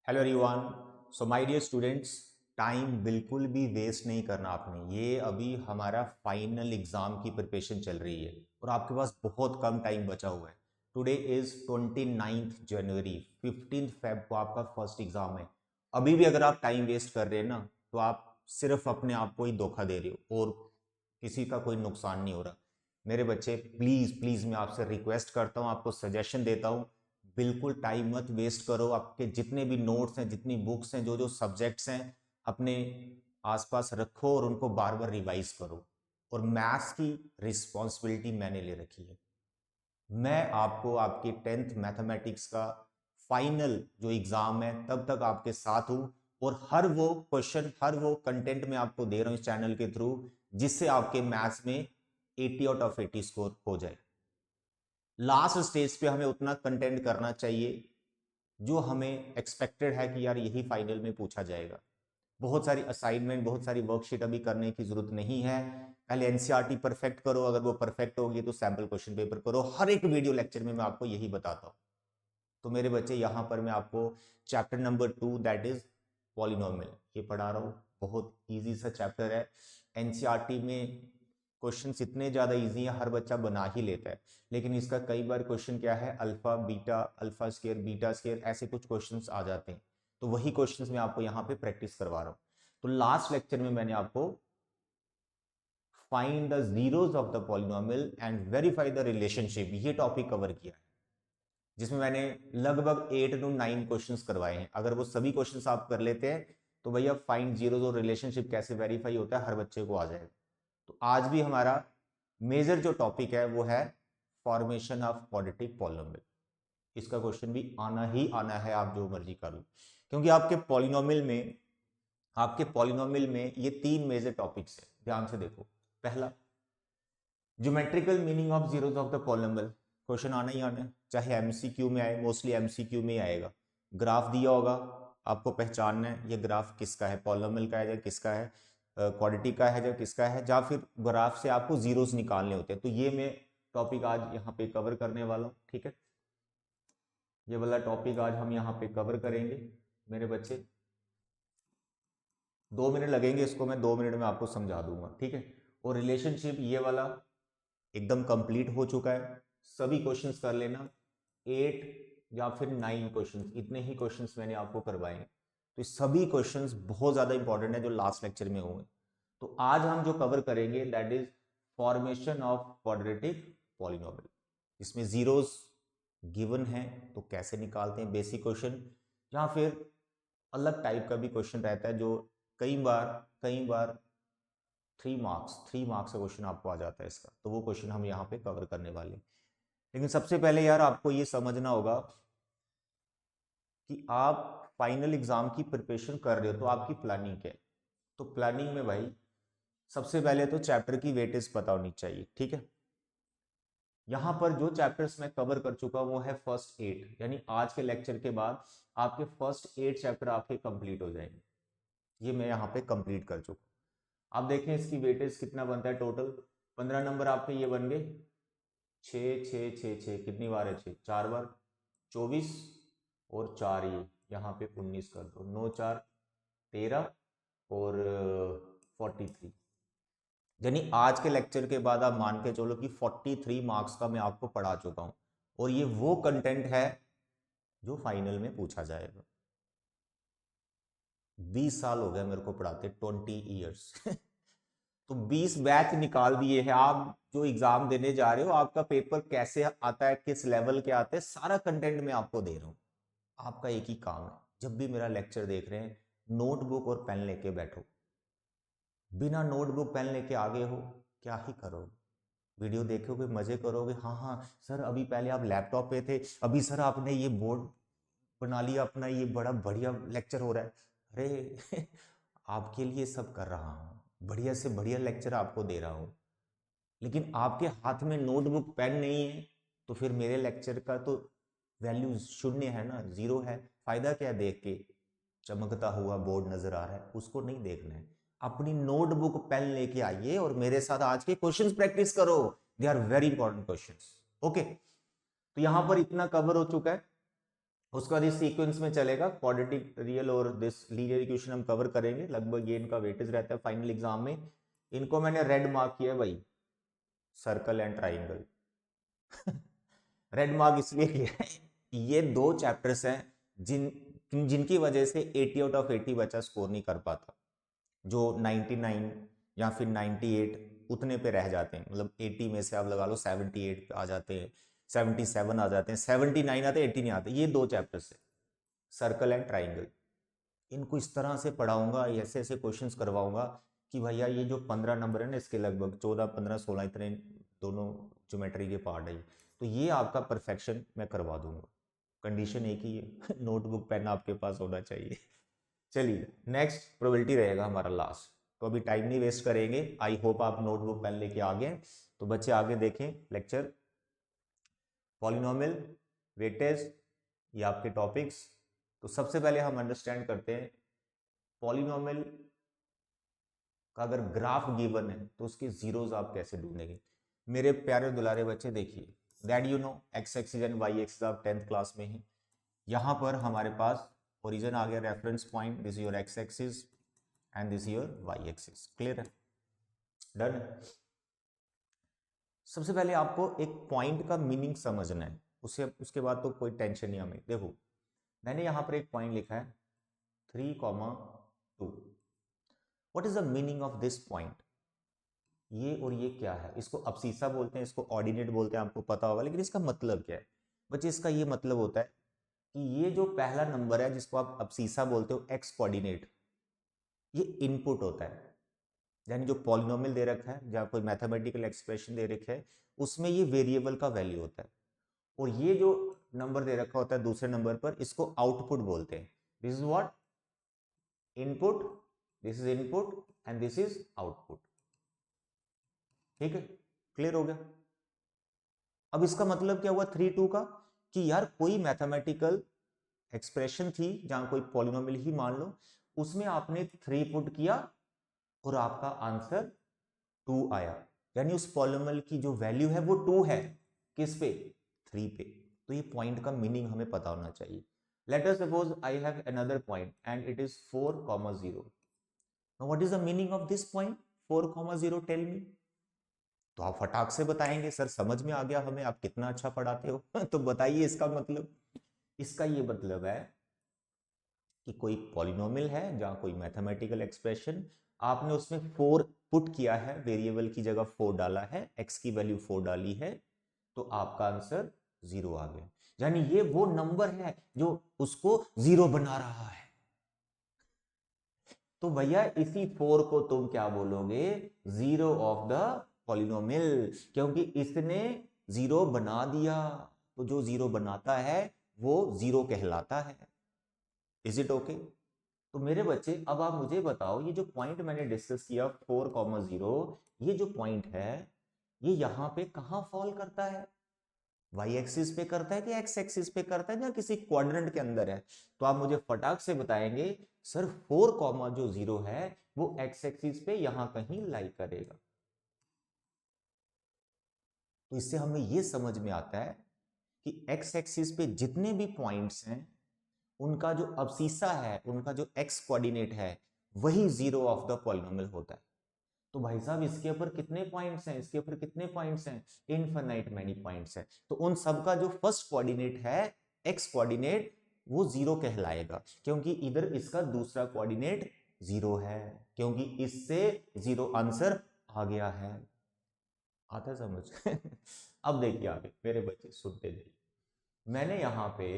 Hello everyone. So my dear students, time बिल्कुल भी waste नहीं करना आपने। ये अभी हमारा फाइनल एग्जाम की प्रिपरेशन चल रही है और आपके पास बहुत कम टाइम बचा हुआ है। टुडे इज 29 जनवरी, 15 फेब को आपका फर्स्ट एग्जाम है। अभी भी अगर आप टाइम वेस्ट कर रहे हैं ना, तो आप सिर्फ अपने आप को ही धोखा दे रहे हो और किसी का कोई नुकसान नहीं हो रहा। मेरे बच्चे, प्लीज प्लीज मैं आपसे रिक्वेस्ट करता हूँ, आपको सजेशन देता हूँ, बिल्कुल टाइम मत वेस्ट करो। आपके जितने भी नोट्स हैं, जितनी बुक्स हैं, जो जो सब्जेक्ट्स हैं, अपने आसपास रखो और उनको बार बार रिवाइज करो। और मैथ्स की रिस्पॉन्सिबिलिटी मैंने ले रखी है। मैं आपको आपके 10th मैथमेटिक्स का फाइनल जो एग्जाम है तब तक आपके साथ हूं और हर वो क्वेश्चन, हर वो कंटेंट मैं आपको दे रहा हूं इस चैनल के थ्रू, जिससे आपके मैथ्स में 80 आउट ऑफ 80 स्कोर हो जाए। लास्ट स्टेज पे हमें उतना कंटेंट करना चाहिए जो हमें एक्सपेक्टेड है कि यार यही फाइनल में पूछा जाएगा। बहुत सारी असाइनमेंट, बहुत सारी वर्कशीट अभी करने की जरूरत नहीं है। पहले एनसीईआरटी परफेक्ट करो, अगर वो परफेक्ट होगी तो सैंपल क्वेश्चन पेपर करो। हर एक वीडियो लेक्चर में मैं आपको यही बताता हूँ। तो मेरे बच्चे, यहाँ पर मैं आपको chapter number 2 that is polynomial ये पढ़ा रहा हूँ। बहुत इजी सा चैप्टर है। एनसीईआरटी में क्वेश्चंस इतने ज्यादा इजी है, हर बच्चा बना ही लेता है, लेकिन इसका कई बार क्वेश्चन क्या है, alpha beta, alpha square beta square, ऐसे कुछ क्वेश्चंस आ जाते हैं। तो वही क्वेश्चंस मैं आपको यहाँ पे प्रैक्टिस करवा रहा हूँ। तो लास्ट लेक्चर में मैंने आपको find the zeros of the polynomial and verify the relationship ये टॉपिक कवर किया है, जिसमें मैंने लगभग 8 to 9 क्वेश्चंस करवाए हैं। अगर वो सभी क्वेश्चंस आप कर लेते हैं तो भैया फाइंड जीरोस और रिलेशनशिप कैसे वेरीफाई होता है हर बच्चे को आ जाएगा। तो आज भी हमारा मेजर जो टॉपिक है वो है फॉर्मेशन ऑफ क्वाड्रेटिक पॉलिनोमियल। इसका क्वेश्चन भी आना ही आना है, आप जो मर्जी कर लो, क्योंकि आपके पॉलिनोमियल में ये 3 मेजर टॉपिक्स है। ध्यान से देखो। पहला, geometrical meaning of zeros of the polynomial, question आना ही आना है, चाहे एमसीक्यू में आए, मोस्टली एमसीक्यू में ही आएगा। ग्राफ दिया होगा, आपको पहचानना है ये ग्राफ किसका है, पॉलिनोमियल का है या किसका है, क्वाड्रेटिक का है या किसका है, या फिर ग्राफ से आपको जीरोस निकालने होते हैं। तो ये मैं टॉपिक आज यहाँ पे कवर करने वाला हूँ, ठीक है। ये वाला टॉपिक आज हम यहाँ पे कवर करेंगे मेरे बच्चे। 2 मिनट लगेंगे, इसको मैं 2 मिनट में आपको समझा दूंगा, ठीक है। और रिलेशनशिप ये वाला एकदम कंप्लीट हो चुका है, सभी क्वेश्चंस कर लेना। 8 या फिर 9 क्वेश्चंस, इतने ही क्वेश्चंस मैंने आपको करवाए हैं। तो सभी क्वेश्चंस बहुत ज्यादा इंपॉर्टेंट है जो लास्ट लेक्चर में होंगे। तो आज हम जो कवर करेंगे that is formation of quadratic polynomial. इसमें जीरोस गिवन है तो कैसे निकालते हैं, बेसिक क्वेश्चन, या फिर अलग टाइप का भी क्वेश्चन रहता है जो कई बार 3 मार्क्स का क्वेश्चन आपको आ जाता है इसका। तो वो क्वेश्चन हम यहाँ पे कवर करने वाले हैं। लेकिन सबसे पहले यार आपको ये समझना होगा कि आप फाइनल एग्जाम की प्रिपरेशन कर रहे हो तो आपकी प्लानिंग क्या है। तो प्लानिंग में भाई सबसे पहले तो चैप्टर की वेटेज पता होनी चाहिए, ठीक है। यहाँ पर जो चैप्टर्स मैं कवर कर चुका हूँ वो है फर्स्ट 8, यानी आज के लेक्चर के बाद आपके फर्स्ट 8 चैप्टर आपके कंप्लीट हो जाएंगे। ये मैं यहाँ पे कंप्लीट कर चुका हूँ। आप देखें इसकी वेटेज कितना बनता है टोटल। 15 नंबर आपके ये बन गए, 6 6 6 6, कितनी बार है 6, 4 बार, 24 और 4 ये यहाँ पे 19 कर दो, 9 4 13 और 43। यानी आज के लेक्चर के बाद आप मान के चलो कि 43 मार्क्स का मैं आपको पढ़ा चुका हूं और ये वो कंटेंट है जो फाइनल में पूछा जाएगा। 20 साल हो गए मेरे को पढ़ाते, 20 ईयर्स तो 20 बैच निकाल दिए हैं। आप जो एग्जाम देने जा रहे हो, आपका पेपर कैसे आता है, किस लेवल के आते हैं, सारा कंटेंट मैं आपको दे रहा हूं। आपका एक ही काम है, जब भी मेरा लेक्चर देख रहे हैं, नोटबुक और पेन लेके बैठो। बिना नोटबुक पेन लेके आगे हो क्या ही करोगे, वीडियो देखोगे, मजे करोगे, हाँ हाँ सर अभी पहले आप लैपटॉप पे थे, अभी सर आपने ये बोर्ड बना लिया अपना, ये बड़ा बढ़िया लेक्चर हो रहा है। अरे आपके लिए सब कर रहा हूँ, बढ़िया से बढ़िया लेक्चर आपको दे रहा हूँ, लेकिन आपके हाथ में नोटबुक पेन नहीं है तो फिर मेरे लेक्चर का तो वैल्यू शून्य है ना, जीरो है। फायदा क्या देख के, चमकता हुआ बोर्ड नजर आ रहा है उसको नहीं देखना है। अपनी नोटबुक पेन लेके आइए और मेरे साथ आज के क्वेश्चंस प्रैक्टिस करो। They are very important questions, okay. तो यहां पर इतना कवर हो चुका है। उसके बाद इस सीक्वेंस में चलेगा क्वाड्रेटिक रियल और दिस लीनियर इक्वेशन हम कवर करेंगे, लगभग ये इनका वेटेज रहता है फाइनल एग्जाम में। इनको मैंने रेड मार्क किया है भाई, circle and triangle. Red mark इसलिए किया है, ये दो चैप्टर्स हैं जिनकी वजह से 80 आउट ऑफ 80 बच्चा स्कोर नहीं कर पाता। जो 99 या फिर 98 उतने पे रह जाते हैं, मतलब 80 में से आप लगा लो 78 पे आ जाते हैं, 77 आ जाते हैं, 79 आते हैं, 80 नहीं आते। ये दो चैप्टर्स है, सर्कल एंड ट्राइंगल। इनको इस तरह से पढ़ाऊंगा, ऐसे ऐसे क्वेश्चंस करवाऊंगा कि भैया ये जो 15 नंबर है ना, इसके लगभग 14 15 16 इतने दोनों ज्योमेट्री के पार्ट है, तो ये आपका परफेक्शन मैं करवा दूंगा। कंडीशन एक ही है, नोटबुक पेन आपके पास होना चाहिए। चलिए नेक्स्ट प्रोबेबिलिटी रहेगा हमारा लास्ट, तो अभी टाइम नहीं वेस्ट करेंगे। आई होप आप नोटबुक पेन लेके आ गए। तो बच्चे आगे देखें लेक्चर, पॉलिनोमियल, वेटेज, ये आपके टॉपिक्स। तो सबसे पहले हम अंडरस्टैंड करते हैं पॉलिनोमियल का अगर ग्राफ गिवन है तो उसके जीरोस आप कैसे ढूंढेंगे। मेरे प्यारे दुलारे बच्चे देखिए, that you know x axis and y axis आप 10th क्लास में हैं। यहाँ पर हमारे पास ओरिजिन आ गया, reference point, this your x axis and this your y axis. Clear है, डन। सबसे पहले आपको एक पॉइंट का मीनिंग समझना है, उसके बाद तो कोई टेंशन नहीं हमें। देखो मैंने यहाँ पर एक पॉइंट लिखा है 3,2। What is the meaning of this point? ये और ये क्या है? इसको अब्सीसा बोलते हैं, इसको ऑर्डिनेट बोलते हैं, आपको पता होगा, लेकिन इसका मतलब क्या है बच्चे? इसका ये मतलब होता है कि ये जो पहला नंबर है जिसको आप अब्सीसा बोलते हो, एक्स कोऑर्डिनेट, ये इनपुट होता है। यानी जो पॉलिनोमियल दे रखा है, जहाँ कोई मैथमेटिकल एक्सप्रेशन दे रखा है, उसमें ये वेरिएबल का वैल्यू होता है। और ये जो नंबर दे रखा होता है दूसरे नंबर पर, इसको आउटपुट बोलते हैं। This is what? Input. This is input and this is output. ठीक है, क्लियर हो गया? अब इसका मतलब क्या हुआ 3,2 का? कि यार कोई मैथमेटिकल एक्सप्रेशन थी जहां कोई पॉलिनोमियल ही मान लो, उसमें आपने 3 पुट किया और आपका आंसर 2 आया। यानी उस पॉलिनोमियल की जो वैल्यू है वो 2 है। किस पे? 3 पे। तो ये पॉइंट का मीनिंग हमें पता होना चाहिए। Let us suppose I have another point and it is 4,0। Now what is the meaning of this point 4,0? Tell me. तो आप फटाक से बताएंगे सर समझ में आ गया हमें, आप कितना अच्छा पढ़ाते हो। तो बताइए इसका मतलब। इसका ये मतलब है कि कोई पॉलिनोमियल है जहां कोई मैथमेटिकल एक्सप्रेशन, आपने उसमें 4 पुट किया है, वेरिएबल की जगह 4 डाला है, एक्स की वैल्यू 4 डाली है, तो आपका आंसर 0 आ गया। यानी ये वो नंबर है जो उसको 0 बना रहा है। तो भैया इसी 4 को तुम क्या बोलोगे? 0 ऑफ द पॉलिनोमियल, क्योंकि इसने 0 बना दिया। तो जो 0 बनाता है वो 0 कहलाता है। Is it okay? तो मेरे बच्चे अब आप मुझे बताओ, ये जो पॉइंट मैंने डिस्कस किया 4,0, ये जो पॉइंट है ये यहां पे कहां फॉल करता है? वाई एक्सिस पे करता है कि एक्स एक्सिस पे करता है, या किसी क्वाड्रेंट के अंदर है? तो आप मुझे फटाक से बताएंगे सर 4,0 है वो एक्स एक्सिस पे यहां कहीं लाई करेगा। तो इससे हमें यह समझ में आता है कि एक्स एक्सिस पे जितने भी पॉइंट्स हैं उनका जो अब्सीसा है, उनका जो एक्स कोऑर्डिनेट है, वही 0 ऑफ द पॉलिनोमियल होता है। तो भाई साहब इसके ऊपर कितने पॉइंट्स हैं? इसके ऊपर कितने पॉइंट्स हैं? इनफिनाइट मैनी पॉइंट्स हैं। तो उन सब का जो फर्स्ट कोऑर्डिनेट है, एक्स कोऑर्डिनेट, वो 0 कहलाएगा, क्योंकि इधर इसका दूसरा कोऑर्डिनेट 0 है, क्योंकि इससे 0 आंसर आ गया है। आता समझ? अब देखिए आगे मेरे बच्चे सुनते जाइए। मैंने यहां पे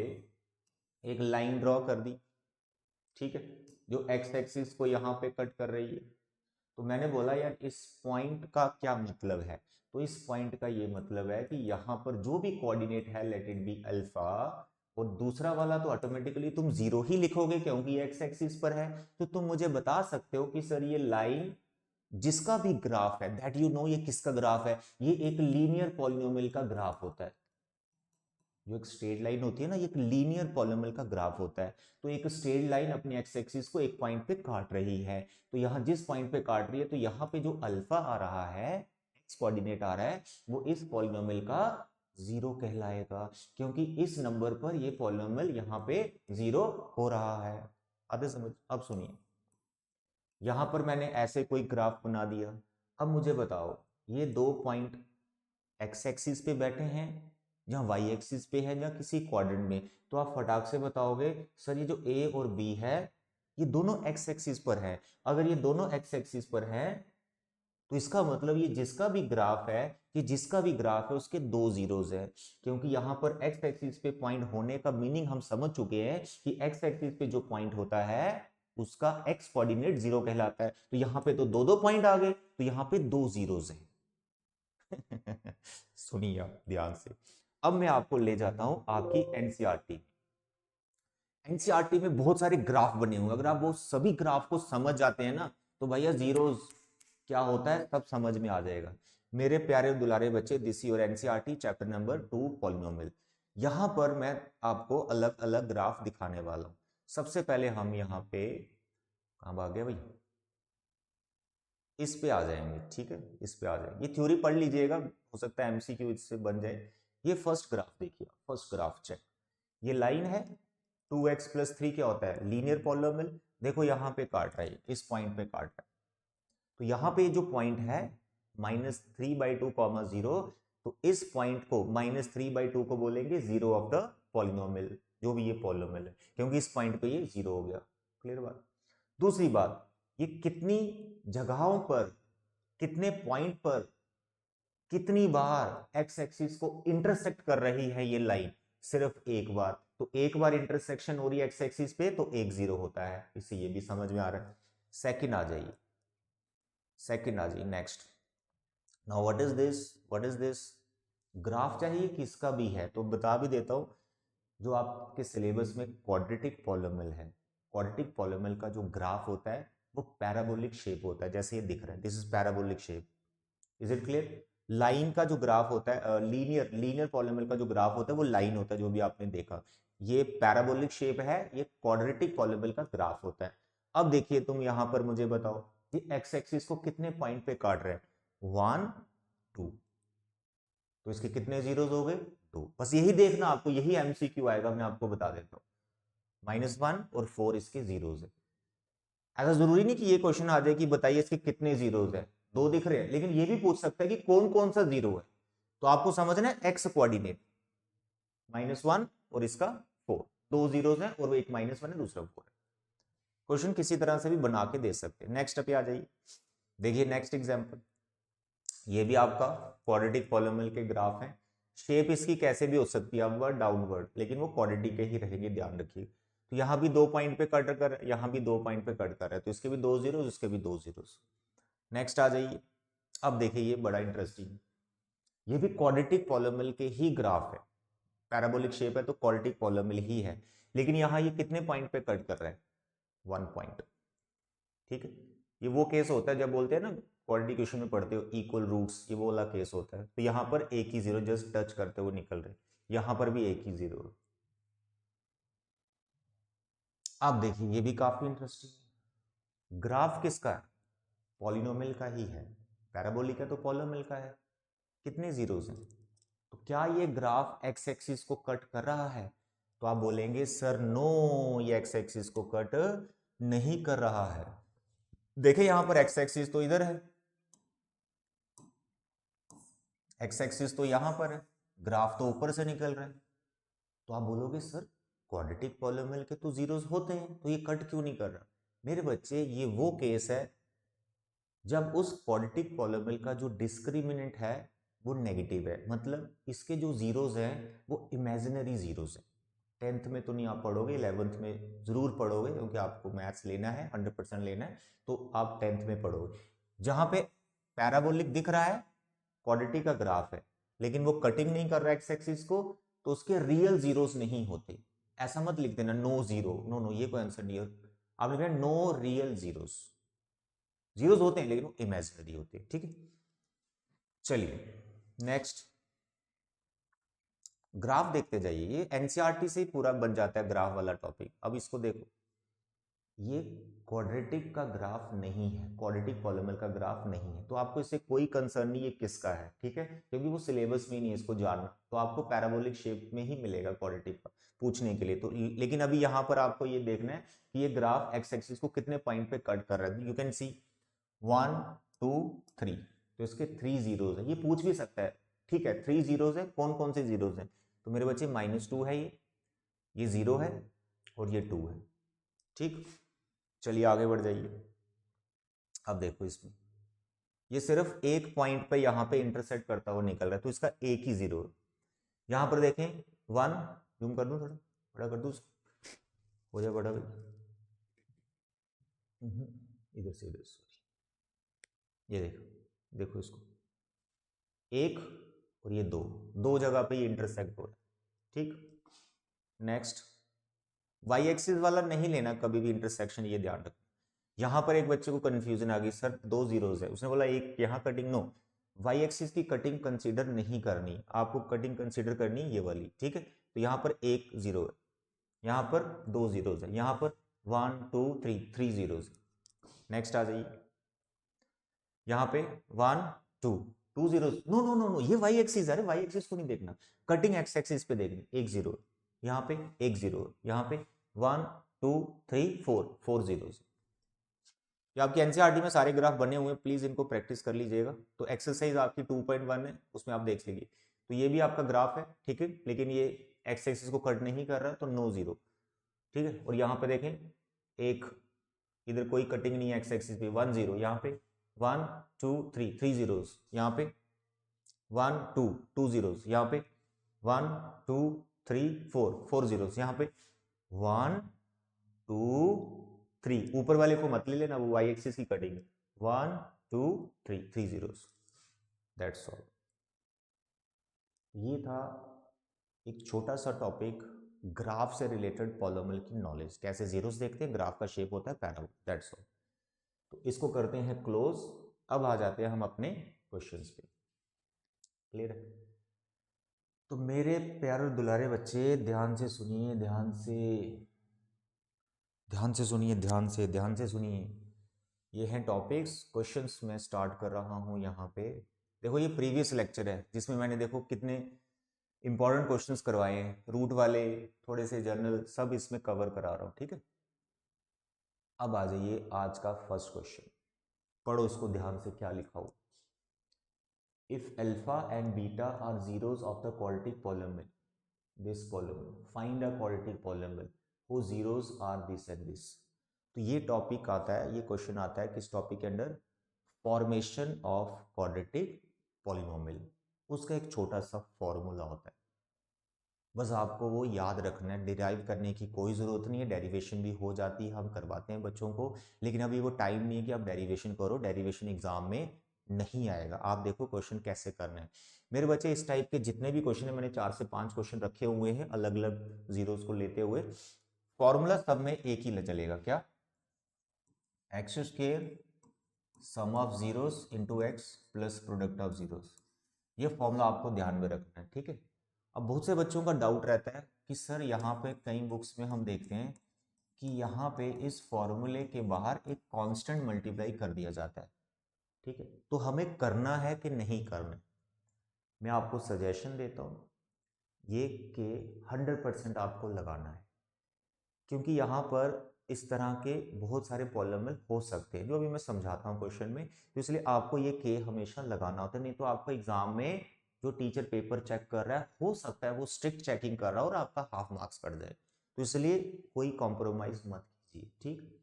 एक लाइन ड्रॉ कर दी, ठीक है, जो एक्स एक्सिस को यहाँ पे कट कर रही है। तो मैंने बोला यार इस पॉइंट का क्या मतलब है? तो इस पॉइंट का ये मतलब है कि यहाँ पर जो भी कोऑर्डिनेट है, लेट इट बी अल्फा, और दूसरा वाला तो ऑटोमेटिकली तुम 0 ही लिखोगे क्योंकि एक्स एक्सिस पर है। तो तुम मुझे बता सकते हो कि सर ये लाइन जिसका भी ग्राफ है, दैट यू नो ये किसका ग्राफ है? ये एक लीनियर पॉलिनोमियल का ग्राफ होता है। जो एक स्ट्रेट लाइन होती है ना, ये एक लीनियर पॉलिनोमियल का ग्राफ होता है। तो एक स्ट्रेट लाइन अपनी एक्स एक्सिस को एक पॉइंट पे काट रही है, तो यहां जिस पॉइंट पे काट रही है, तो यहाँ पे जो अल्फा आ रहा है, एक्स कोऑर्डिनेट आ रहा है, वो इस पॉलिनोमियल का जीरो कहलाएगा, क्योंकि इस नंबर पर ये पॉलिनोमियल यहाँ पे जीरो हो रहा है। आधे समझ? अब सुनिए, यहां पर मैंने ऐसे कोई ग्राफ बना दिया। अब मुझे बताओ, ये दो पॉइंट एक्स एक्सिस पे बैठे हैं या वाई एक्सिस पे है या किसी क्वाड्रेंट में, तो आप फटाक से बताओगे सर ये जो ए और बी है ये दोनों एक्स एक्सिस पर है। अगर ये दोनों एक्स एक्सिस पर है तो इसका मतलब ये जिसका भी ग्राफ है, ये जिसका भी ग्राफ है उसके दो जीरोज है, क्योंकि यहां पर एक्स एक्सिस पे पॉइंट होने का मीनिंग हम समझ चुके हैं कि एक्स एक्सिस पे जो पॉइंट होता है उसका एक्स कोऑर्डिनेट जीरो कहलाता है। तो यहां पे तो दो दो पॉइंट आ गए, तो यहां पे दो जीरोज हैं। सुनिए आप ध्यान से। अब मैं आपको ले जाता हूं आपकी एनसीईआरटी। एनसीईआरटी में बहुत सारे ग्राफ बने होंगे, अगर आप वो सभी ग्राफ को समझ जाते हैं ना तो भैया जीरोस क्या होता है सब समझ में आ जाएगा। मेरे प्यारे दुलारे बच्चे, this your NCERT chapter number 2 polynomial. यहां पर मैं आपको अलग अलग ग्राफ दिखाने वाला हूं। सबसे पहले हम यहाँ पे कहां भाग गया भाई, इस पे आ जाएंगे, ठीक है, इस पे आ जाएंगे। ये थ्योरी पढ़ लीजिएगा, हो सकता है एमसीक्यू इससे बन जाए। ये फर्स्ट ग्राफ देखिए, फर्स्ट ग्राफ चेक। ये लाइन है, 2x+3 क्या होता है, लीनियर पॉलिनोमियल। देखो यहाँ पे काट रहा है, इस पॉइंट पे काट रहा है, तो यहाँ पे जो पॉइंट है -3/2, 0, तो इस पॉइंट को -3/2 को बोलेंगे जीरो ऑफ द पॉलिनोमियल, जो भी ये पॉलिनोमियल है, क्योंकि इस पॉइंट पे ये जीरो हो गया। क्लियर बात? दूसरी बात, ये कितनी जगहों पर, कितने पॉइंट पर, कितनी बार एक्स एक्सिस को इंटरसेक्ट कर रही है ये लाइन, सिर्फ एक बार। तो एक बार इंटरसेक्शन हो रही है एक्स एक्सिस पे तो एक जीरो होता है, इसे ये भी समझ में आ रहा है। सेकंड आ जाइए, सेकंड आ जाइए, next. Now what is this graph चाहिए किसका भी है तो बता भी देता हूं। जो आपके सिलेबस में क्वाड्रेटिक पॉलिनोमियल है, क्वाड्रेटिक पॉलिनोमियल का जो ग्राफ होता है वो पैराबोलिक शेप होता है, जैसे ये दिख रहा है, this is parabolic shape. Is it clear? Line का जो ग्राफ होता है, लीनियर लीनियर पॉलिनोमियल का जो ग्राफ होता है वो लाइन होता है, जो भी आपने देखा। ये पैराबोलिक शेप है, ये क्वाड्रेटिक पॉलिनोमियल का ग्राफ होता है। अब देखिए तुम यहां पर मुझे बताओ, ये एक्स एक्सिस को कितने पॉइंट पे काट रहे हैं, 1 2, तो इसके कितने जीरोस हो गए, 2। बस यही देखना आपको, यही एमसीक्यू आएगा, मैं आपको बता देता हूँ। -1 और 4 इसके जीरोस है। ऐसा जरूरी नहीं कि ये क्वेश्चन आ जाए कि बताइए इसके कितने जीरोस है, दो दिख रहे हैं, लेकिन ये भी पूछ सकता है कि कौन कौन सा जीरो है। तो आपको समझना है एक्स कोऑर्डिनेट, -1 और इसका 4, दो जीरोस हैं और एक -1 है दूसरा 4 है। क्वेश्चन किसी तरह से भी बना के दे सकते हैं। नेक्स्ट पे आ जाइए, देखिए नेक्स्ट एग्जांपल। ये भी आपका क्वाड्रेटिक पॉलिनोमियल के ग्राफ हैं। शेप इसकी कैसे भी हो सकती है, अपवर्ड डाउनवर्ड, लेकिन वो क्वाड्रेटिक के ही रहेंगे, ध्यान रखिए। तो यहाँ भी दो पॉइंट पे कट कर, यहाँ भी दो पॉइंट पे कट कर रहा है, तो इसके भी दो जीरो, इसके भी दो जीरो। नेक्स्ट आ जाइए। अब देखिए ये बड़ा इंटरेस्टिंग, ये भी क्वाड्रेटिक पॉलिनोमियल के ही ग्राफ है, पैराबोलिक शेप है तो क्वाड्रेटिक पॉलिनोमियल ही है, लेकिन यहाँ ये कितने पॉइंट पे कट कर रहा है, 1 पॉइंट। ठीक है, ये वो केस होता है जब बोलते हैं ना, क्वाड्रेटिक इक्वेशन में पढ़ते हो इक्वल रूट्स, ये वो वाला केस होता है। तो यहाँ पर एक ही जीरो जस्ट टच करते हुए निकल रहे, यहाँ पर भी एक ही जीरो। अब देखिए ये भी काफी इंटरेस्टिंग, ग्राफ किसका है, पॉलिनोमियल का ही है, पैराबोलिक है तो पॉलिनोमियल का है। कितने जीरोस हैं, तो क्या ये ग्राफ एक्स एक्सिस को कट कर रहा है, तो आप बोलेंगे सर नो, ये एक्स एक्सिस को कट नहीं कर रहा है। देखिए यहां पर एक्स एक्सिस तो इधर है, एक्स एक्सिस तो यहां पर है, ग्राफ तो ऊपर से निकल रहा है। तो आप बोलोगे सर क्वाड्रेटिक पॉलिनोमियल के तो जीरोस होते हैं तो ये कट क्यों नहीं कर रहा। मेरे बच्चे ये वो केस है जब उस क्वाड्रेटिक पॉलिनोमियल का जो डिस्क्रिमिनेंट है वो नेगेटिव है, मतलब इसके जो जीरोस हैं वो इमेजिनरी जीरोस हैं। 10th में तो नहीं आप पढ़ोगे, 11th में जरूर पढ़ोगे, क्योंकि आपको मैथ्स लेना है, 100% लेना है, तो आप 10th में पढ़ोगे। जहां पे पैराबोलिक दिख रहा है, क्वाड्रेटिक का ग्राफ है, लेकिन वो कटिंग नहीं कर रहा है एक्स एक्सिस को, तो उसके रियल जीरोस नहीं होते। ऐसा मत लिख देना नो जीरो, नो नो, ये कोई आंसर नहीं है। आप लिख रहे नो रियल जीरोस, जीरोस होते हैं लेकिन वो इमेजिनरी होते हैं। ठीक है, चलिए नेक्स्ट ग्राफ देखते जाइए, ये एनसीईआरटी से ही पूरा बन जाता है ग्राफ वाला टॉपिक। अब इसको देखो, ये क्वाड्रेटिक का ग्राफ नहीं है, क्वाड्रेटिक पॉलीनोमियल का ग्राफ नहीं है, तो आपको इससे कोई कंसर्न नहीं ये किसका है, ठीक है, क्योंकि वो सिलेबस में ही नहीं है इसको जानना, तो आपको पैराबोलिक शेप में ही मिलेगा क्वाड्रेटिक का पूछने के लिए। तो लेकिन अभी यहाँ पर आपको ये देखना है कि ये ग्राफ एक्स एक्सिस को कितने पॉइंट पे कट कर रहा है। यू कैन सी 1 2 3, तो इसके 3 जीरोज है, ये पूछ भी सकता है, ठीक है, 3 जीरोज है, कौन कौन से जीरोज हैं, तो मेरे बच्चे -2 है, ये 0 है और ये 2 है, ठीक। चलिए आगे बढ़ जाइए। अब देखो इसमें ये सिर्फ एक पॉइंट पे यहाँ पे इंटरसेक्ट करता हुआ निकल रहा है, तो इसका एक ही 0 है। यहाँ पर देखें 1, जूम कर दूं, थोड़ा बड़ा कर दूं, हो जाए बड़ा भाई, इधर से इधर, सॉरी, ये देखो, देखो इसको, एक और ये दो जगह पे ये इंटरसेक्ट हो रहा है, ठीक। नेक्स्ट, वाई एक्सिस वाला नहीं लेना कभी भी इंटरसेक्शन, ये ध्यान रखना। यहां पर एक बच्चे को कंफ्यूजन आ गई, सर 2 जीरोज है, उसने बोला एक यहाँ कटिंग, नो, वाई एक्सिस की कटिंग कंसीडर नहीं करनी, आपको कटिंग कंसीडर करनी ये वाली, ठीक है। तो यहाँ पर 1 0 है, यहाँ पर 2 जीरोज है, यहाँ पर 1 2 3 जीरोज। नेक्स्ट आ जाइए, यहाँ पे 1 2 2 zeros, no no no no, ये वाई एक्सिस है, अरे वाई एक्सिस को नहीं देखना, कटिंग एक्स एक्सिस पे देखनी, 1 0, यहाँ पे 1 0, यहाँ पे 1 2 3 4 जीरोज। ये आपकी एनसीईआरटी में सारे ग्राफ बने हुए हैं, प्लीज इनको प्रैक्टिस कर लीजिएगा। तो एक्सरसाइज आपकी 2.1 है, उसमें आप देख लीजिए। तो ये भी आपका ग्राफ है, ठीक है, लेकिन ये एक्स एक्सिस को कट नहीं कर रहा, तो नो जीरो, ठीक है। और यहाँ पे देखें एक, इधर कोई कटिंग नहीं है एक्स एक्सिस पे, 1 0, यहाँ पे 1 2 3 जीरोस, यहाँ पे 1 2 जीरोस, यहाँ पे 1 2 3 4 जीरोस, यहाँ पे 1 2 3, ऊपर वाले को मत ले लेना, वो वाई एक्सिस की कटिंग है, 1 2 3 जीरोस, दैट्स ऑल। ये था एक छोटा सा टॉपिक, ग्राफ से रिलेटेड पॉलीनोमियल की नॉलेज, कैसे जीरोस देखते हैं, ग्राफ का शेप होता है पैराबोला, दैट्स ऑल। तो इसको करते हैं क्लोज। अब आ जाते हैं हम अपने क्वेश्चंस पे, क्लियर है। तो मेरे प्यारे दुलारे बच्चे ध्यान से सुनिए, ध्यान से सुनिए, ध्यान से सुनिए। ये हैं टॉपिक्स, क्वेश्चंस मैं स्टार्ट कर रहा हूं यहाँ पे। देखो ये प्रीवियस लेक्चर है जिसमें मैंने देखो कितने इंपॉर्टेंट क्वेश्चंस करवाए हैं, रूट वाले, थोड़े से जनरल, सब इसमें कवर करा रहा हूँ, ठीक है। अब आ जाइए आज का फर्स्ट क्वेश्चन, पढ़ो इसको ध्यान से, क्या लिखा हो। If alpha and beta are zeros of the quadratic polynomial, this polynomial, find a quadratic polynomial whose zeros are this and this। तो ये टॉपिक आता है, ये क्वेश्चन आता है किस टॉपिक के under, formation of quadratic polynomial. उसका एक छोटा सा फॉर्मूला होता है, बस आपको वो याद रखना है, डिराइव करने की कोई ज़रूरत नहीं है, डेरिवेशन भी हो जाती है, हम करवाते हैं बच्चों को, लेकिन अभी वो टाइम नहीं है कि आप डेरिवेशन करो, डेरिवेशन एग्जाम में नहीं आएगा। आप देखो क्वेश्चन कैसे करना है मेरे बच्चे। इस टाइप के जितने भी क्वेश्चन है, मैंने 4 से 5 क्वेश्चन रखे हुए हैं अलग अलग जीरोस को लेते हुए, फॉर्मूला सब में एक ही चलेगा, क्या, x square sum of zeros into x plus product of zeros. ये फॉर्मूला आपको ध्यान में रखना है, ठीक है। अब बहुत से बच्चों का डाउट रहता है कि सर यहाँ पे कई बुक्स में हम देखते हैं कि यहाँ पे इस फॉर्मूले के बाहर एक कांस्टेंट मल्टीप्लाई कर दिया जाता है, ठीक है, तो हमें करना है कि नहीं करना है। मैं आपको सजेशन देता हूँ ये कि 100% आपको लगाना है, क्योंकि यहाँ पर इस तरह के बहुत सारे पॉलीनोमियल हो सकते हैं जो अभी मैं समझाता हूँ क्वेश्चन में, तो इसलिए आपको ये के हमेशा लगाना होता है, नहीं तो आपको एग्जाम में जो टीचर पेपर चेक कर रहा है हो सकता है वो स्ट्रिक्ट चेकिंग कर रहा है और आपका हाफ मार्क्स कट जाए, तो इसलिए कोई कॉम्प्रोमाइज मत कीजिए, ठीक।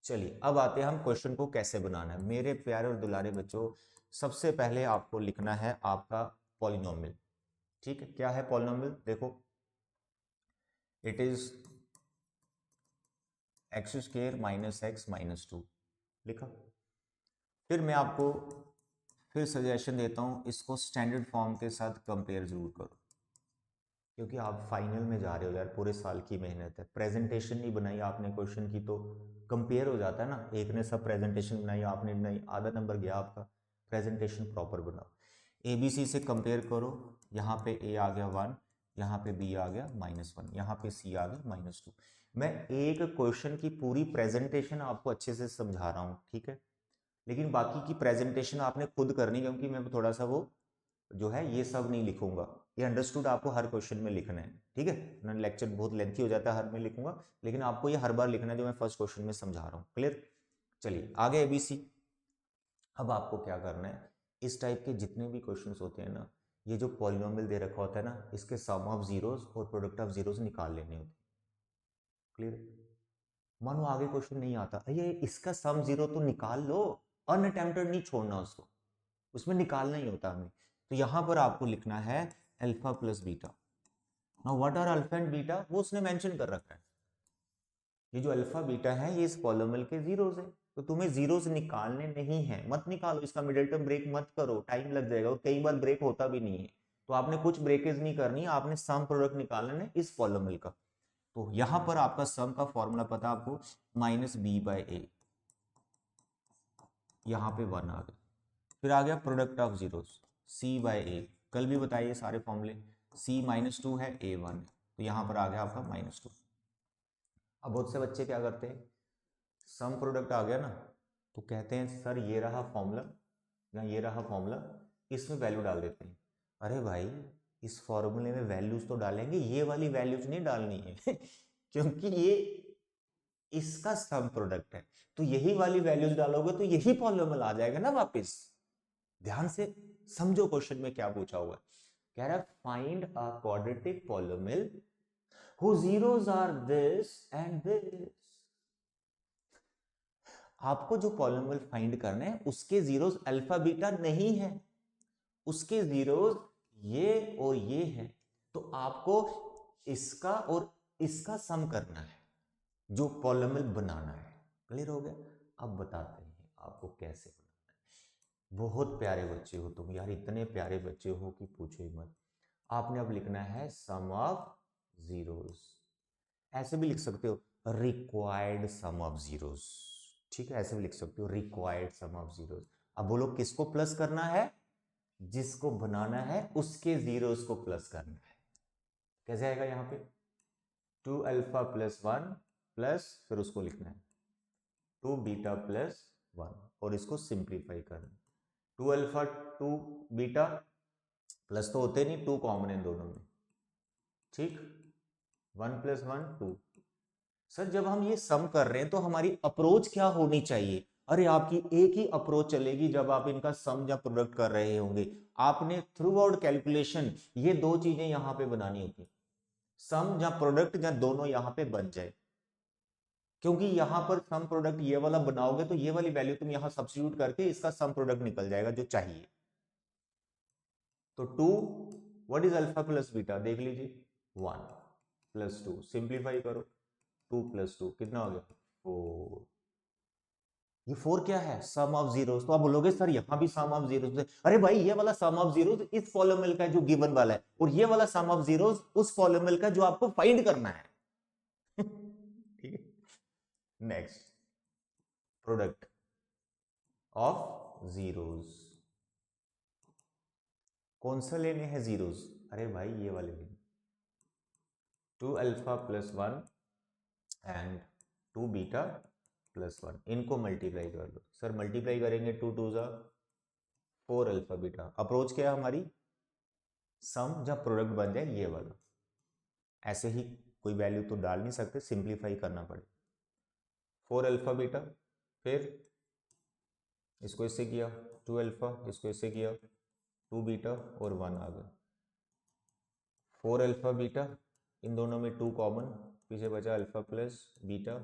चलिए अब आते हैं हम क्वेश्चन को कैसे बनाना है मेरे प्यारे और दुलारे बच्चों। सबसे पहले आपको लिखना है आपका पॉलिनोमियल, ठीक है। क्या है पॉलिनोमियल, देखो it is x square minus x minus 2 लिखा। फिर मैं आपको फिर सजेशन देता हूँ इसको स्टैंडर्ड फॉर्म के साथ कंपेयर जरूर करो, क्योंकि आप फाइनल में जा रहे हो यार, पूरे साल की मेहनत है, प्रेजेंटेशन नहीं बनाई आपने क्वेश्चन की तो कंपेयर हो जाता है ना, एक ने सब प्रेजेंटेशन बनाई आपने बनाई, आधा नंबर गया आपका। प्रेजेंटेशन प्रॉपर बनाओ, ए बी सी से कंपेयर करो, यहाँ पे ए आ गया 1, यहाँ पे बी आ गया -1, यहाँ पे सी आ गया -2। मैं एक क्वेश्चन की पूरी प्रेजेंटेशन आपको अच्छे से समझा रहा हूँ, ठीक है, लेकिन बाकी की प्रेजेंटेशन आपने खुद करनी, क्योंकि मैं थोड़ा सा वो जो है ये सब नहीं लिखूंगा, ये अंडरस्टूड आपको हर क्वेश्चन में लिखना है, ठीक है ना। लेक्चर बहुत लेंथी हो जाता है, हर में लिखूंगा, लेकिन आपको ये हर बार लिखना है जो मैं फर्स्ट क्वेश्चन में समझा रहा हूँ। क्लियर? चलिए आगे एबीसी। अब आपको क्या करना है, इस टाइप के जितने भी क्वेश्चंस होते हैं ना, ये जो पॉलिनोमियल दे रखा होता है ना, इसके सम ऑफ जीरोस और प्रोडक्ट ऑफ जीरोस निकाल लेने होते हैं। क्लियर? मानो आगे क्वेश्चन नहीं आता, ये इसका सम जीरो तो निकाल लो, अनअटेम्प्टेड नहीं छोड़ना उसको, उसमें निकालना ही होता हमें। तो यहां पर आपको लिखना है alpha plus beta. Now what are alpha and beta, वो उसने मेंशन कर रखा है। ये जो अल्फा बीटा है ये इस पॉलिनोमियल के जीरोस है, तो तुम्हें जीरोस निकालने नहीं है, मत निकालो, इसका मिडिल टर्म ब्रेक मत करो, टाइम लग जाएगा, और कई बार ब्रेक होता भी नहीं है। तो आपने कुछ ब्रेकेज नहीं करनी, आपने सम प्रोडक्ट निकालना है इस पॉलिनोमियल का। तो यहां पर आपका सम का फॉर्मूला पता आपको, माइनस बी बाई ए, यहां पे 1 आ गया। फिर आ गया product of zeros, C by A, कल भी बताइए सारे फॉर्मूले, सी -2 है, ए 1 है, तो यहां पर आ गया आपका -2। अब बहुत से बच्चे क्या करते हैं, सम प्रोडक्ट आ गया ना, तो कहते हैं सर ये रहा फॉर्मूला या ये रहा फॉर्मूला, इसमें वैल्यू डाल देते हैं। अरे भाई, इस फॉर्मूले में वैल्यूज तो डालेंगे, ये वाली वैल्यूज नहीं डालनी है क्योंकि ये इसका सम प्रोडक्ट है, तो यही वाली वैल्यूज डालोगे तो यही पॉलिनोमियल आ जाएगा ना वापस। ध्यान से समझो क्वेश्चन में क्या पूछा हुआ है, कह रहा है find a quadratic polynomial whose zeros are this and this। आपको जो पॉलिनोमियल फाइंड करना है उसके जीरोस अल्फा बीटा नहीं है, उसके जीरोस ये और ये है, तो आपको इसका और इसका सम करना है, जो पॉलिनोमियल बनाना है। क्लियर हो गया? अब बताते हैं आपको कैसे बनाना है। बहुत प्यारे बच्चे हो तुम यार, इतने प्यारे बच्चे हो कि पूछो ही मत। आपने अब लिखना है सम ऑफ जीरोस, ऐसे भी लिख सकते हो रिक्वायर्ड सम ऑफ जीरोस, ठीक है, ऐसे भी लिख सकते हो रिक्वायर्ड सम ऑफ जीरोस। अब बोलो किसको प्लस करना है, जिसको बनाना है उसके जीरोस को प्लस करना है। कैसे आएगा यहाँ पे, 2 अल्फा प्लस 1 प्लस, फिर उसको लिखना है 2 बीटा प्लस 1, और इसको सिंप्लीफाई करना, 2 अल्फा 2 बीटा, प्लस तो होते नहीं, 2 कॉमन है दोनों में, ठीक, 1 + 1 2। सर जब हम ये सम कर रहे हैं तो हमारी अप्रोच क्या होनी चाहिए, अरे आपकी एक ही अप्रोच चलेगी जब आप इनका सम या प्रोडक्ट कर रहे होंगे। आपने थ्रू आउट कैलकुलेशन ये दो चीजें यहां पे बनानी होती, सम या प्रोडक्ट या दोनों यहां पे बन जाए, क्योंकि यहां पर सम प्रोडक्ट ये वाला बनाओगे तो ये वाली वैल्यू तुम यहां सब्स्टिट्यूट करके इसका सम प्रोडक्ट निकल जाएगा जो चाहिए। तो 2, what is alpha plus beta, देख लीजिए 1 + 2, सिंप्लीफाई करो, 2 + 2 कितना हो गया 4। ये 4 क्या है, सम ऑफ जीरोस। तो आप बोलोगे सर यहां भी सम ऑफ जीरोस है, अरे भाई ये वाला सम ऑफ जीरोस इस पॉलिनोमियल का जो गिवन वाला है, और ये वाला सम ऑफ जीरोस उस पॉलिनोमियल का जो आपको फाइंड करना है ठीक है। नेक्स्ट, प्रोडक्ट ऑफ जीरोस, कौन सा लेने हैं जीरोस, अरे भाई ये वाले लेने, 2 alpha plus 1 and 2 beta plus 1, इनको मल्टीप्लाई कर लो। सर मल्टीप्लाई करेंगे 2 2 जा 4 अल्फा बीटा, अप्रोच क्या है हमारी, सम जब प्रोडक्ट बन जाए ये वाला, ऐसे ही कोई वैल्यू तो डाल नहीं सकते, सिंप्लीफाई करना पड़े, 4 अल्फा बीटा, फिर इसको इससे किया 2 अल्फा, इसको इससे किया 2 बीटा और 1 आ गया, 4 अल्फा बीटा, इन दोनों में 2 कॉमन, पीछे बचा अल्फा प्लस बीटा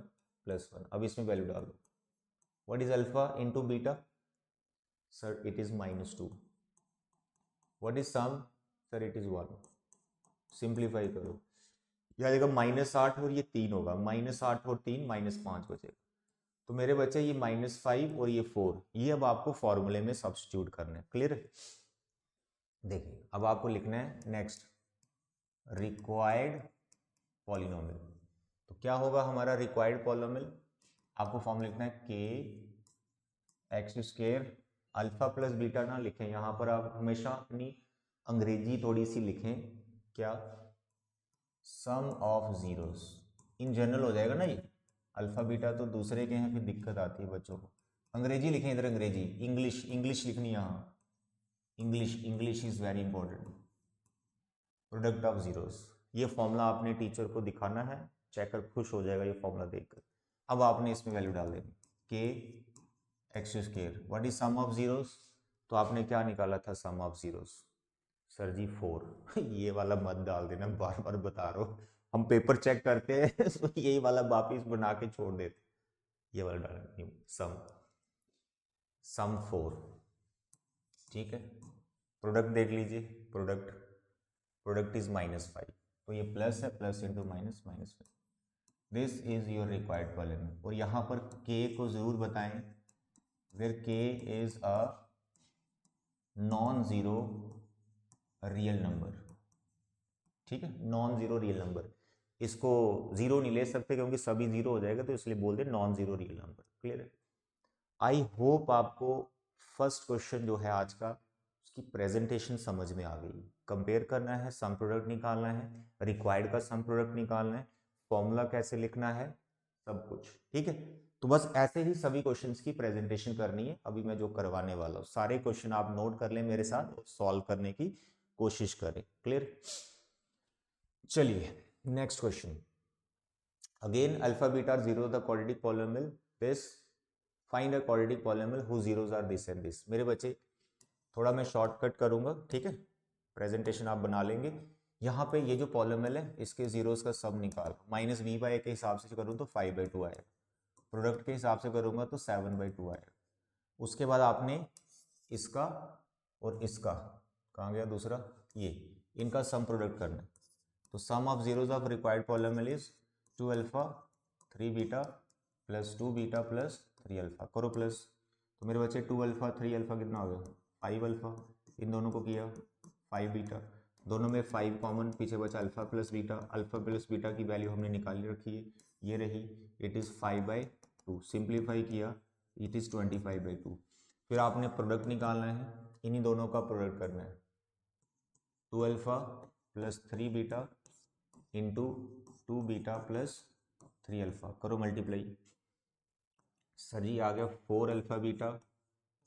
प्लस 1। अब इसमें वैल्यू डाल दो, what is alpha into beta, sir it is -2, what is sum, sir it is 1, simplify करो, यह देखो -8 और ये 3 होगा, -8 और 3 -5 बचेगा, तो मेरे बच्चे ये -5 और ये 4, ये अब आपको फॉर्मूले में सब्स्टिट्यूट करना है। क्लियर? देखिए अब आपको लिखना है नेक्स्ट रिक्वायर्ड पॉलिनोमियल। तो क्या होगा हमारा रिक्वायर्ड पॉलिनोमियल, आपको फॉर्मूला लिखना है k(x², अल्फा प्लस बीटा ना लिखें यहां पर, आप हमेशा अपनी अंग्रेजी थोड़ी सी लिखें, क्या, सम ऑफ जीरोस, इन जनरल हो जाएगा ना ये, अल्फा बीटा तो दूसरे के हैं, फिर दिक्कत आती है बच्चों को। अंग्रेजी लिखें इधर, अंग्रेजी, इंग्लिश इंग्लिश लिखनी यहाँ, English English is very important. Product of zeros, ये फॉर्मूला आपने टीचर को दिखाना है, चेकर खुश हो जाएगा ये फॉर्मूला देखकर। अब आपने इसमें वैल्यू डाल देनी, के x square, what is sum of zeros, तो आपने क्या निकाला था sum of zeros, sir ji 4 ये वाला मत डाल देना, बार बार बता रहा हूँ, हम पेपर चेक करते हैं तो यही वाला वापिस बना के छोड़ देते, ये वाला डाल, सम 4, ठीक है। प्रोडक्ट देख लीजिए, प्रोडक्ट इज -5, तो ये प्लस है, plus into minus, -5, this is your required polynomial. और यहाँ पर के को जरूर बताएं, वेयर के is a non zero real number, ठीक है, नॉन जीरो रियल नंबर, इसको जीरो नहीं ले सकते क्योंकि सभी जीरो हो जाएगा, तो इसलिए बोल दे non zero real number, clear है। आई होप आपको फर्स्ट क्वेश्चन जो है आज का, उसकी प्रेजेंटेशन समझ में आ गई। कंपेयर करना है, सम प्रोडक्ट निकालना है, रिक्वायर्ड का सम प्रोडक्ट निकालना है, फॉर्मूला कैसे लिखना है, सब कुछ ठीक है। तो बस ऐसे ही सभी क्वेश्चंस की प्रेजेंटेशन करनी है, अभी मैं जो करवाने वाला हूँ, सारे क्वेश्चन आप नोट कर लें मेरे साथ, सॉल्व करने की कोशिश करें, क्लियर। चलिए next question, again alpha beta are zero the quadratic polynomial, this find a quadratic polynomial whose zeros are this and this. मेरे बच्चे थोड़ा मैं शॉर्टकट करूंगा, ठीक है, प्रेजेंटेशन आप बना लेंगे। यहाँ पे ये जो पॉलिनोमियल है इसके जीरोस का सब निकाल, -b/a के हिसाब से करूँ तो 5/2 आएगा, प्रोडक्ट के हिसाब से करूँगा तो 7/2 आएगा। उसके बाद आपने इसका और इसका, कहाँ गया दूसरा, ये इनका सम प्रोडक्ट करना है। तो sum of zeros of required polynomial is 2 alpha 3 beta plus 2 beta plus 3 alpha, करो प्लस। तो मेरे बच्चे 2 अल्फा 3 अल्फा कितना हो गया, 5 अल्फा, इन दोनों को किया 5 बीटा, दोनों में 5 कॉमन, पीछे बचा alpha plus beta, alpha plus beta की वैल्यू हमने निकाली रखी है, ये रही, इट इज़ 5/2, सिंप्लीफाई किया, इट इज़ 25/2। फिर आपने प्रोडक्ट निकालना है, इन्हीं दोनों का प्रोडक्ट करना है, 2 alpha plus 3 beta into 2 beta plus 3 alpha, करो मल्टीप्लाई। सर जी आ गया 4 अल्फा बीटा,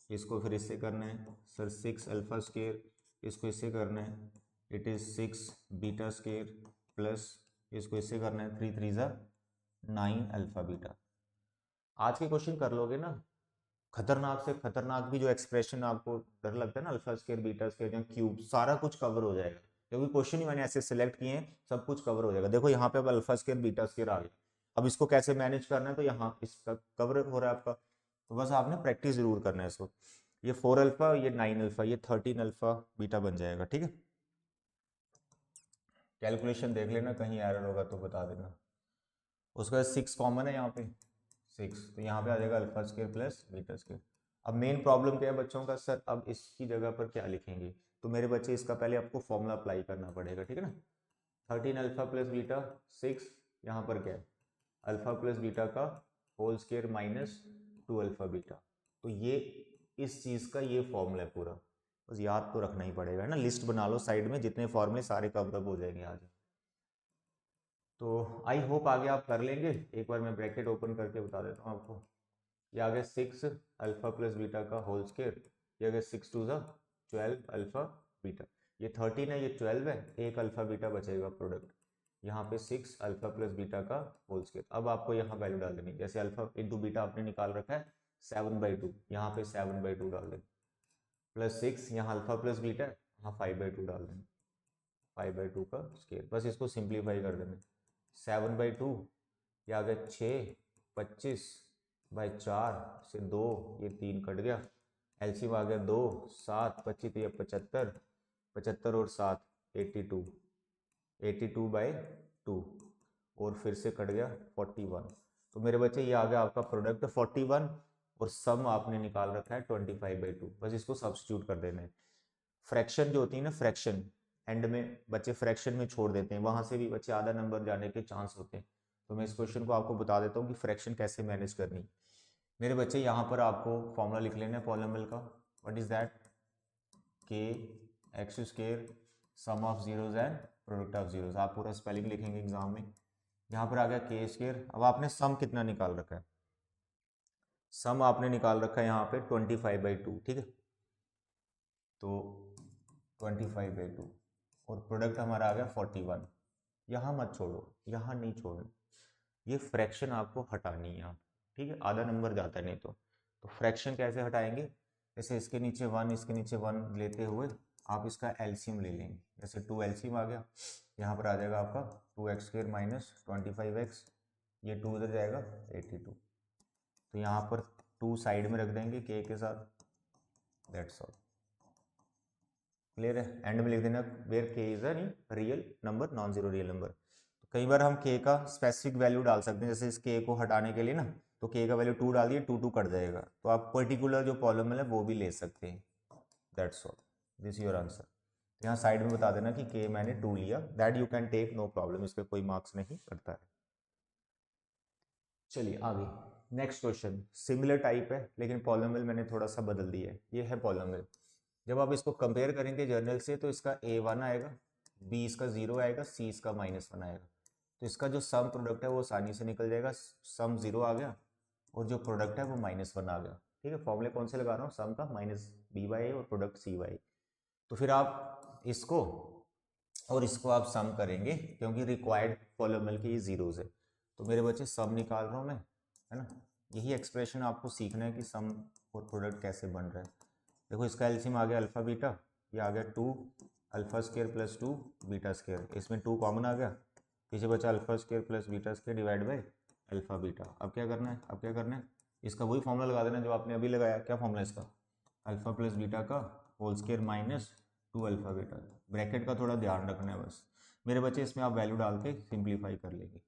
इसको फिर इससे करना है सर 6 अल्फा स्क्वायर, इसको इससे करना है, it is 6 beta square plus इसको इससे करना है 3 3 9 अल्फा बीटा। आज के क्वेश्चन कर लोगे ना, खतरनाक से खतरनाक भी जो एक्सप्रेशन आपको डर लगता है ना, अल्फा स्क्वायर बीटा स्क्वायर या क्यूब, सारा कुछ कवर हो जाएगा, क्योंकि क्वेश्चन ही मैंने ऐसे सिलेक्ट किए हैं, सब कुछ कवर हो जाएगा। देखो यहाँ पे अब अल्फा स्क्वायर बीटा स्क्वायर आ गया, अब इसको कैसे मैनेज करना है, तो यहाँ इसका कवर हो रहा है आपका, तो बस आपने प्रैक्टिस जरूर करना है इसको। ये 4 अल्फा, ये 9 अल्फा, ये 13 अल्फा बीटा बन जाएगा, ठीक है। कैलकुलेशन देख लेना, कहीं एरर होगा तो बता देना। उसके बाद 6 कॉमन है यहाँ पे, 6, तो यहाँ पे आ जाएगा alpha square plus beta square. अब मेन प्रॉब्लम क्या है बच्चों का, सर अब इसकी जगह पर क्या लिखेंगे, तो मेरे बच्चे इसका पहले आपको फॉर्मूला अप्लाई करना पड़ेगा, ठीक है ना। 13 अल्फा प्लस बीटा 6, यहाँ पर क्या है, अल्फा प्लस बीटा का whole square minus 2 alpha beta, तो ये इस चीज़ का ये फॉर्मूला है पूरा, बस याद तो रखना ही पड़ेगा, है ना। लिस्ट बना लो साइड में, जितने फॉर्मूले सारे कवर अप हो जाएंगे आज। तो आई होप आगे आप कर लेंगे, एक बार मैं ब्रैकेट ओपन करके बता देता हूँ आपको। ये आ गया 6 अल्फा प्लस बीटा का होल स्क्वायर, ये आ गया 6 2 12 अल्फा बीटा, ये 13 है, ये 12 है, एक अल्फा बीटा बचेगा प्रोडक्ट, यहाँ पे 6 अल्फा प्लस बीटा का होल स्क्वायर। अब आपको यहाँ वैल्यू डाल देनी, जैसे अल्फा इंटू बीटा आपने निकाल रखा है 7/2, यहाँ पे 7/2 डाल देना, प्लस 6 यहाँ अल्फा प्लस बीटा है, यहाँ 5/2 डाल देना, 5/2 का स्क्वायर, बस इसको सिंप्लीफाई कर देना, 7/2, ये आ गया 6, 25/4 से 2, ये 3 कट गया, एलसीएम आ गया 2, 7, 25 ये 75, 75 और 7 82, 82/2, और फिर से कट गया 41। तो मेरे बच्चे ये आ गया आपका प्रोडक्ट 41, और सम आपने निकाल रखा है 25/2, बस इसको सब्स्टिट्यूट कर देना है। फ्रैक्शन जो होती है ना, फ्रैक्शन एंड में बच्चे फ्रैक्शन में छोड़ देते हैं, वहां से भी बच्चे आधा नंबर जाने के चांस होते हैं, तो मैं इस क्वेश्चन को आपको बता देता हूँ कि फ्रैक्शन कैसे मैनेज करनी। मेरे बच्चे यहाँ पर आपको फॉर्मूला लिख लेना है पॉलिनोमियल का, व्हाट इज दैट, के x square sum of zeros and product of zeros, आप पूरा स्पेलिंग लिखेंगे एग्जाम में, यहाँ पर आ गया के स्क्वायर। अब आपने सम कितना निकाल रखा है, सम आपने निकाल रखा है यहाँ पे 25/2, ठीक है, तो 25/2 और प्रोडक्ट हमारा आ गया 41। यहाँ मत छोड़ो, यहाँ नहीं छोड़ना, ये फ्रैक्शन आपको हटानी है यहाँ, ठीक है, आधा नंबर जाता है नहीं तो फ्रैक्शन कैसे हटाएंगे, जैसे इसके नीचे 1 इसके नीचे 1 लेते हुए आप इसका एलसीएम ले लेंगे, जैसे 2 एलसीएम आ गया, यहाँ पर आ जाएगा आपका 2x² माइनस 25x, ये 2 उधर जाएगा 82, तो यहाँ पर 2 साइड में रख देंगे के साथ, दैट्स ऑल। क्लियर है, एंड में लिख देना वेयर के is a real number, non zero real number. तो कई बार हम के का स्पेसिफिक वैल्यू डाल सकते हैं, जैसे इस के को हटाने के लिए ना, तो के का वैल्यू 2 डाल दिए, 2 कट जाएगा, तो आप पर्टिकुलर जो पॉलिनोमियल है वो भी ले सकते हैं, that's all, this your answer. यहाँ साइड में बता देना कि के मैंने 2 लिया, that you can take, no problem, इस पर कोई मार्क्स नहीं कटता है। चलिए आगे, नेक्स्ट क्वेश्चन सिमिलर टाइप है लेकिन पॉलिनोमियल मैंने थोड़ा सा बदल दिया है, ये है पॉलिनोमियल। जब आप इसको कंपेयर करेंगे जर्नल से तो इसका a1 आएगा, b इसका 0 आएगा, c इसका -1 आएगा, तो इसका जो सम प्रोडक्ट है वो आसानी से निकल जाएगा, सम 0 आ गया और जो प्रोडक्ट है वो -1 आ गया, ठीक है। फॉर्मूले कौन से लगा रहा हूँ, सम का -b/a और प्रोडक्ट c/a। तो फिर आप इसको और इसको आप सम करेंगे क्योंकि रिक्वायर्ड पॉलिनोमियल के ये जीरोज है, तो मेरे बच्चे सम निकाल रहा हूँ मैं, है ना। यही एक्सप्रेशन आपको सीखना है कि सम और प्रोडक्ट कैसे बन रहा है। देखो इसका एलसीएम आ गया अल्फा बीटा, ये आ गया 2 alpha square plus 2 beta square, इसमें 2 कॉमन आ गया, पीछे बचा alpha square plus beta square divide by alpha beta. अब क्या करना है, अब क्या करना है, इसका वही फॉर्मूला लगा देना जो आपने अभी लगाया, क्या फॉर्मूला इसका, अल्फा प्लस बीटा का whole square minus 2 alpha beta, bracket का थोड़ा ध्यान रखना है बस मेरे बच्चे, इसमें आप वैल्यू डाल के सिंप्लीफाई कर लेंगे।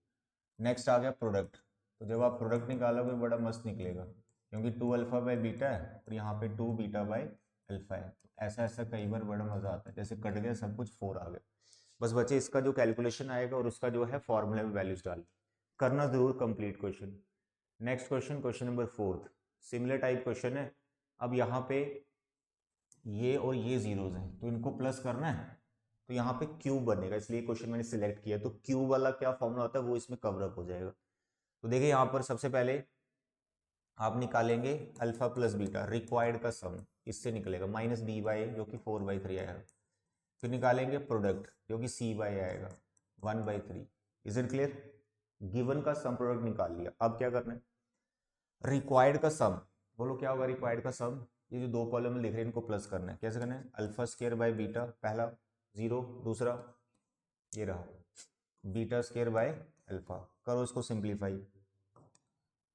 नेक्स्ट आ गया प्रोडक्ट, तो जब आप प्रोडक्ट निकालोगे बड़ा मस्त निकलेगा क्योंकि 2 अल्फा बाय बीटा है और यहाँ पे 2 बीटा बाय अल्फा है, ऐसा ऐसा कई बार बड़ा मजा आता है, जैसे कट गया सब कुछ 4 आ गया। बस बच्चे इसका जो कैलकुलेशन आएगा और उसका जो है फॉर्मूले में वैल्यूज डाल करना जरूर complete question. Next question, question number 4, similar type question है। अब यहाँ पे ये और ये जीरोज हैं तो इनको प्लस करना है, तो यहाँ पे क्यूब बनेगा, इसलिए क्वेश्चन मैंने सिलेक्ट किया, तो क्यूब वाला क्या फॉर्मूला होता है वो इसमें कवर अप हो जाएगा। तो देखिए यहाँ पर सबसे पहले आप निकालेंगे अल्फा प्लस बीटा रिक्वायर्ड का सम, इससे निकलेगा -b/a जो कि 4/3 आएगा, फिर निकालेंगे प्रोडक्ट जो कि c/a आएगा 1/3। इज इट क्लियर, गिवन का सम प्रोडक्ट निकाल लिया, अब क्या करना है, रिक्वायर्ड का सम, बोलो क्या होगा रिक्वायर्ड का सम, ये जो दो कॉलम लिख रहे हैं इनको प्लस करना है, कैसे करना है, अल्फा स्क्वायर बाय बीटा पहला 0, दूसरा ये रहा बीटा स्क्वायर बाय अल्फा, करो इसको सिंप्लीफाई।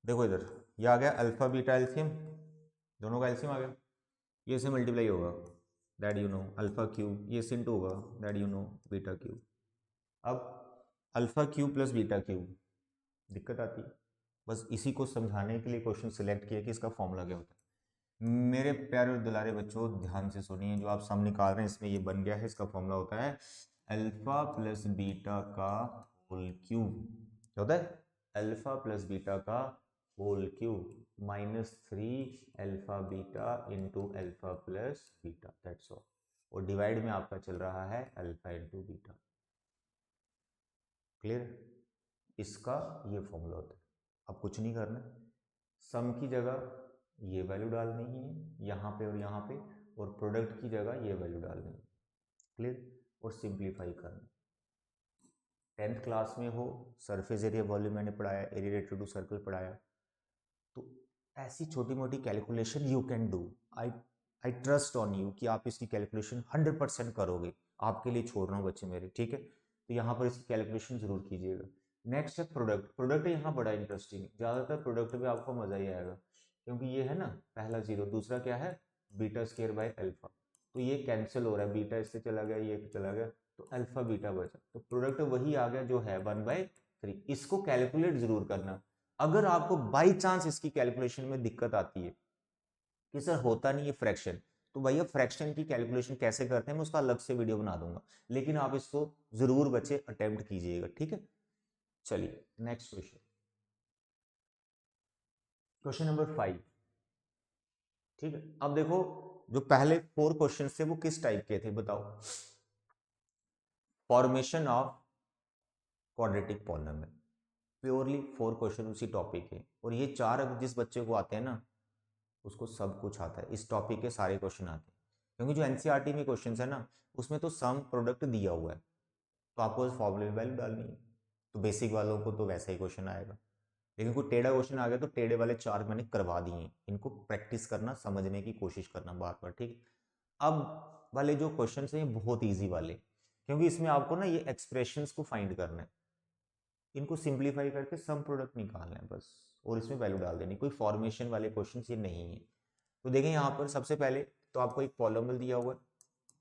देखो इधर ये आ गया अल्फा बीटा एलसीएम, दोनों का एलसीएम आ गया, ये से मल्टीप्लाई होगा that you know alpha cube, ये से इंटू होगा that you know beta cube. अब alpha cube plus beta cube दिक्कत आती है, बस इसी को समझाने के लिए क्वेश्चन सिलेक्ट किया कि इसका फॉर्मूला क्या होता है। मेरे प्यारे और दुलारे बच्चों ध्यान से सुनिए, जो आप सम निकाल रहे हैं इसमें ये बन गया है, इसका फॉर्मूला होता है अल्फा प्लस बीटा का होल क्यूब, क्या होता है, अल्फा प्लस बीटा का whole cube -3 alpha beta into alpha plus beta, that's all, और डिवाइड में आपका चल रहा है अल्फा इंटू बीटा। क्लियर, इसका ये फॉर्मूला होता है, अब कुछ नहीं करना, सम की जगह ये वैल्यू डालनी है यहाँ पे और यहाँ पे, और प्रोडक्ट की जगह ये वैल्यू डालनी है, क्लियर, और सिंप्लीफाई करना। 10th क्लास में हो सरफेस एरिया वॉल्यूम मैंने पढ़ाया, एरिया रिलेटेड टू सर्कल पढ़ाया, तो ऐसी छोटी मोटी calculation you can do, I I trust on you कि आप इसकी कैलकुलेशन 100% करोगे, आपके लिए छोड़ रहा हूँ बच्चे मेरे, ठीक है, तो यहाँ पर इसकी कैलकुलेशन जरूर कीजिएगा। नेक्स्ट है प्रोडक्ट, प्रोडक्ट यहाँ बड़ा इंटरेस्टिंग, ज़्यादातर प्रोडक्ट में आपको मजा ही आएगा क्योंकि ये है ना पहला 0, दूसरा क्या है बीटा स्क्वायर बाय अल्फा, तो ये कैंसिल हो रहा है, बीटा इससे चला गया, ये चला गया, तो अल्फा बीटा बचा, तो प्रोडक्ट वही आ गया जो है 1/3। इसको कैलकुलेट जरूर करना, अगर आपको बाई चांस इसकी कैलकुलेशन में दिक्कत आती है कि सर होता नहीं है फ्रैक्शन, तो भैया फ्रैक्शन की कैलकुलेशन कैसे करते हैं मैं उसका अलग से वीडियो बना दूंगा, लेकिन आप इसको जरूर बच्चे अटेम्प्ट कीजिएगा, ठीक है। चलिए नेक्स्ट क्वेश्चन, क्वेश्चन नंबर 5, ठीक है। अब देखो जो पहले 4 क्वेश्चन थे वो किस टाइप के थे बताओ, formation of quadratic polynomial, purely 4 question उसी टॉपिक के, और ये 4 अगर जिस बच्चे को आते हैं ना उसको सब कुछ आता है, इस टॉपिक के सारे क्वेश्चन आते हैं। क्योंकि जो एनसीईआरटी में क्वेश्चन है ना उसमें तो सम प्रोडक्ट दिया हुआ है, तो आपको उस फॉर्मूले में वैल्यू डालनी है, तो बेसिक वालों को तो वैसा ही क्वेश्चन आएगा। लेकिन कोई टेढ़ा क्वेश्चन आ गया तो टेढ़े वाले 4 मैंने करवा दिए हैं, इनको प्रैक्टिस करना, समझने की कोशिश करना बार बार, ठीक। अब वाले जो क्वेश्चन हैं ये बहुत ईजी वाले, क्योंकि इसमें आपको ना ये एक्सप्रेशंस को फाइंड करना है, इनको सिंप्लीफाई करके सम प्रोडक्ट निकालना है बस, और इसमें वैल्यू डाल देनी, कोई फॉर्मेशन वाले क्वेश्चन ये नहीं है। तो देखें यहाँ पर सबसे पहले तो आपको एक पॉलिनोमियल दिया हुआ है,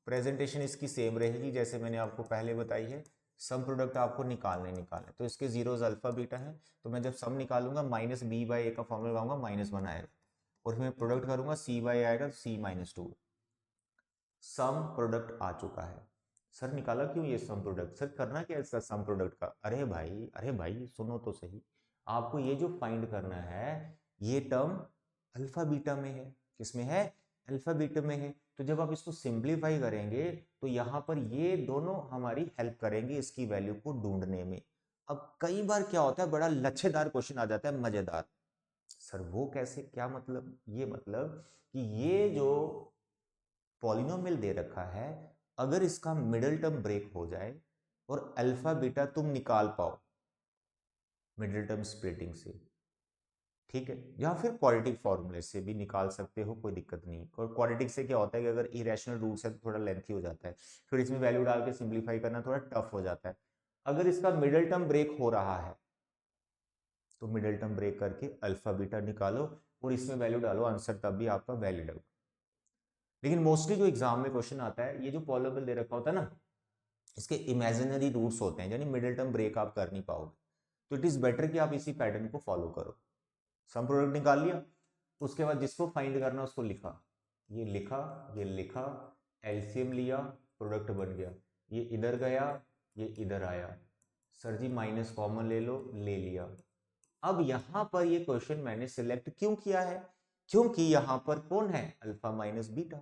प्रेजेंटेशन इसकी सेम रहेगी जैसे मैंने आपको पहले बताई है, सम प्रोडक्ट आपको निकालने तो इसके जीरोज अल्फा बीटा है, तो मैं जब सम निकालूंगा माइनस बी बाई ए का फॉर्मूला लगाऊंगा, -1 आएगा, और फिर मैं प्रोडक्ट करूंगा सी बाई आएगा, C-2। सम प्रोडक्ट आ चुका है। सर निकाला क्यों ये सम प्रोडक्ट, सर करना क्या है इसका सम प्रोडक्ट का, अरे भाई सुनो तो सही, आपको ये जो फाइंड करना है ये टर्म अल्फा बीटा में है, किसमें है, अल्फा बीटा में है, तो जब आप इसको सिंप्लीफाई करेंगे तो यहाँ पर ये दोनों हमारी हेल्प करेंगे इसकी वैल्यू को ढूंढने में। अब कई बार क्या होता है, बड़ा लच्छेदार क्वेश्चन आ जाता है, मजेदार, सर वो कैसे, क्या मतलब, ये मतलब कि ये जो पॉलिनोमियल दे रखा है, अगर इसका मिडिल टर्म ब्रेक हो जाए और अल्फा बीटा तुम निकाल पाओ मिडिल टर्म स्प्लिटिंग से, ठीक है, या फिर क्वाड्रेटिक फॉर्मूले से भी निकाल सकते हो, कोई दिक्कत नहीं। और क्वाड्रेटिक से क्या होता है कि अगर इरेशनल रूट्स है तो थोड़ा लेंथी हो जाता है, फिर इसमें वैल्यू डाल के सिंप्लीफाई करना थोड़ा टफ हो जाता है। अगर इसका मिडिल टर्म ब्रेक हो रहा है तो मिडिल टर्म ब्रेक करके अल्फा बीटा निकालो और इसमें वैल्यू डालो, आंसर तब भी आपका वैलिड होगा। लेकिन मोस्टली जो एग्जाम में क्वेश्चन आता है, ये जो पॉलिनोमियल दे रखा होता है ना, इसके इमेजिनरी रूट्स होते हैं, यानी मिडिल टर्म ब्रेक आप कर नहीं पाओगे, तो इट इज बेटर कि आप इसी पैटर्न को फॉलो करो। सम प्रोडक्ट निकाल लिया, उसके बाद जिसको फाइंड करना उसको लिखा, ये लिखा, ये लिखा, एलसीएम लिया, प्रोडक्ट बन गया, ये इधर गया, ये इधर आया, सर जी माइनस कॉमन ले लो, ले लिया। अब यहां पर ये क्वेश्चन मैंने सिलेक्ट क्यों किया है, क्योंकि यहां पर कौन है, अल्फा माइनस बीटा,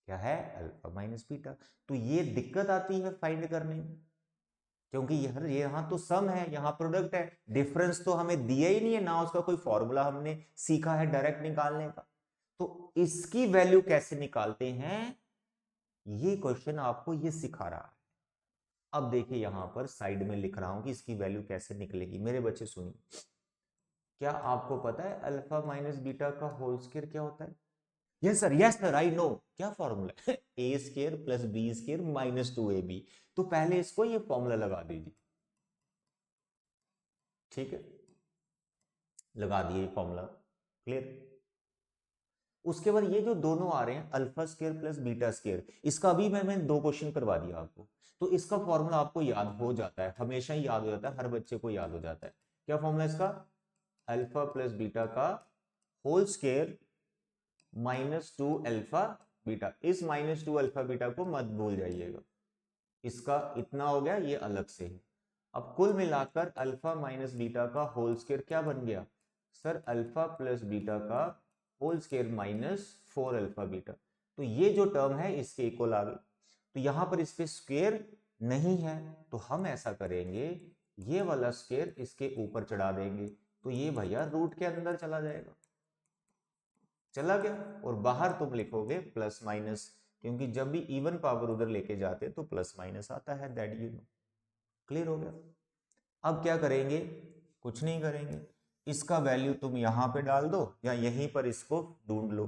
क्या है, अल्फा माइनस बीटा, तो ये दिक्कत आती है फाइंड करने में, क्योंकि यहाँ तो सम है, यहाँ प्रोडक्ट है, डिफरेंस तो हमें दिया ही नहीं है ना, उसका कोई फॉर्मूला हमने सीखा है डायरेक्ट निकालने का, तो इसकी वैल्यू कैसे निकालते हैं, ये क्वेश्चन आपको ये सिखा रहा है। अब देखिए यहां पर साइड में लिख रहा हूं कि इसकी वैल्यू कैसे निकलेगी, मेरे बच्चे सुनिए, क्या आपको पता है अल्फा माइनस बीटा का होल स्क्वायर क्या होता है, यस सर आई नो, क्या फॉर्मूला है, A square plus B square -2ab, तो पहले इसको ये फॉर्मूला लगा दीजिए, ठीक है, लगा दिए फॉर्मूला, क्लियर। उसके बाद ये जो दोनों आ रहे हैं alpha square plus beta square, इसका अभी मैंने 2 क्वेश्चन करवा दिया आपको, तो इसका फॉर्मूला आपको याद हो जाता है, हमेशा ही याद हो जाता है, हर बच्चे को याद हो जाता है। क्या फॉर्मूला इसका, अल्फा प्लस बीटा का होल स्क्वायर -2 अल्फा बीटा, इस -2 अल्फा बीटा को मत भूल जाइएगा, इसका इतना हो गया, ये अलग से है। अब कुल मिलाकर अल्फा माइनस बीटा का होल स्क्वायर क्या बन गया, सर अल्फा प्लस बीटा का होल स्क्वायर -4 अल्फा बीटा, तो ये जो टर्म है इसके इक्वल आ गई, तो यहां पर इस पे स्क्वायर नहीं है, तो हम ऐसा करेंगे ये वाला स्क्वायर इसके ऊपर चढ़ा देंगे, तो ये भैया रूट के अंदर चला जाएगा, चला गया, और बाहर तुम लिखोगे प्लस माइनस, क्योंकि जब भी इवन पावर उधर लेके जाते तो प्लस माइनस आता है, दैट यू नो, क्लियर हो गया। अब क्या करेंगे, कुछ नहीं करेंगे, इसका वैल्यू तुम यहां पे डाल दो या यहीं पर इसको ढूंढ लो,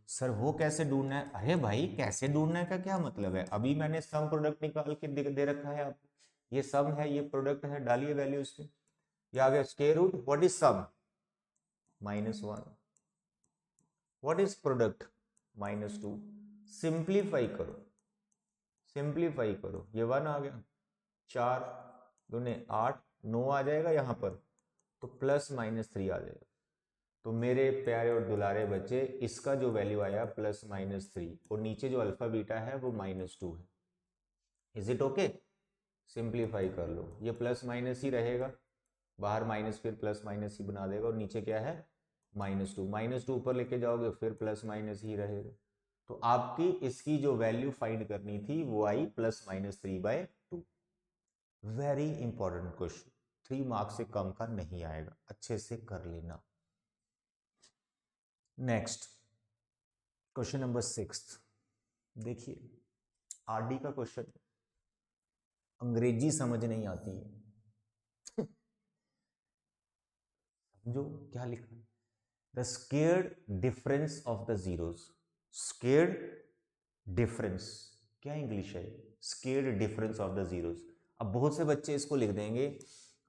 सर वो कैसे ढूंढना है, अरे भाई कैसे ढूंढना है का क्या मतलब है, अभी मैंने सम प्रोडक्ट निकाल के दे रखा है आपको, ये सम है ये प्रोडक्ट है, डालिए वैल्यू इसमें, ये आ गया square root, what is sum, -1, what is product, -2, simplify करो, सिंप्लीफाई करो, ये 1 आ गया, 4 दूने 8, 9 आ जाएगा यहाँ पर, तो +-3 आ जाएगा, तो मेरे प्यारे और दुलारे बच्चे इसका जो वैल्यू आया +-3, और नीचे जो अल्फा बीटा है वो -2 है, इज इट ओके, सिंप्लीफाई कर लो, ये प्लस माइनस ही रहेगा, बाहर माइनस फिर प्लस माइनस ही बना देगा, और नीचे क्या है -2 ऊपर लेके जाओगे फिर प्लस माइनस ही रहेगा, तो आपकी इसकी जो वैल्यू फाइंड करनी थी वो आई +-3/2। वेरी इंपॉर्टेंट क्वेश्चन, 3 मार्क्स से कम का नहीं आएगा, अच्छे से कर लेना। नेक्स्ट क्वेश्चन नंबर 6, देखिए आरडी का क्वेश्चन, अंग्रेजी समझ नहीं आती है समझो क्या लिखा है, the squared difference of the zeros. Squared difference क्या इंग्लिश है, squared difference of the zeros. अब बहुत से बच्चे इसको लिख देंगे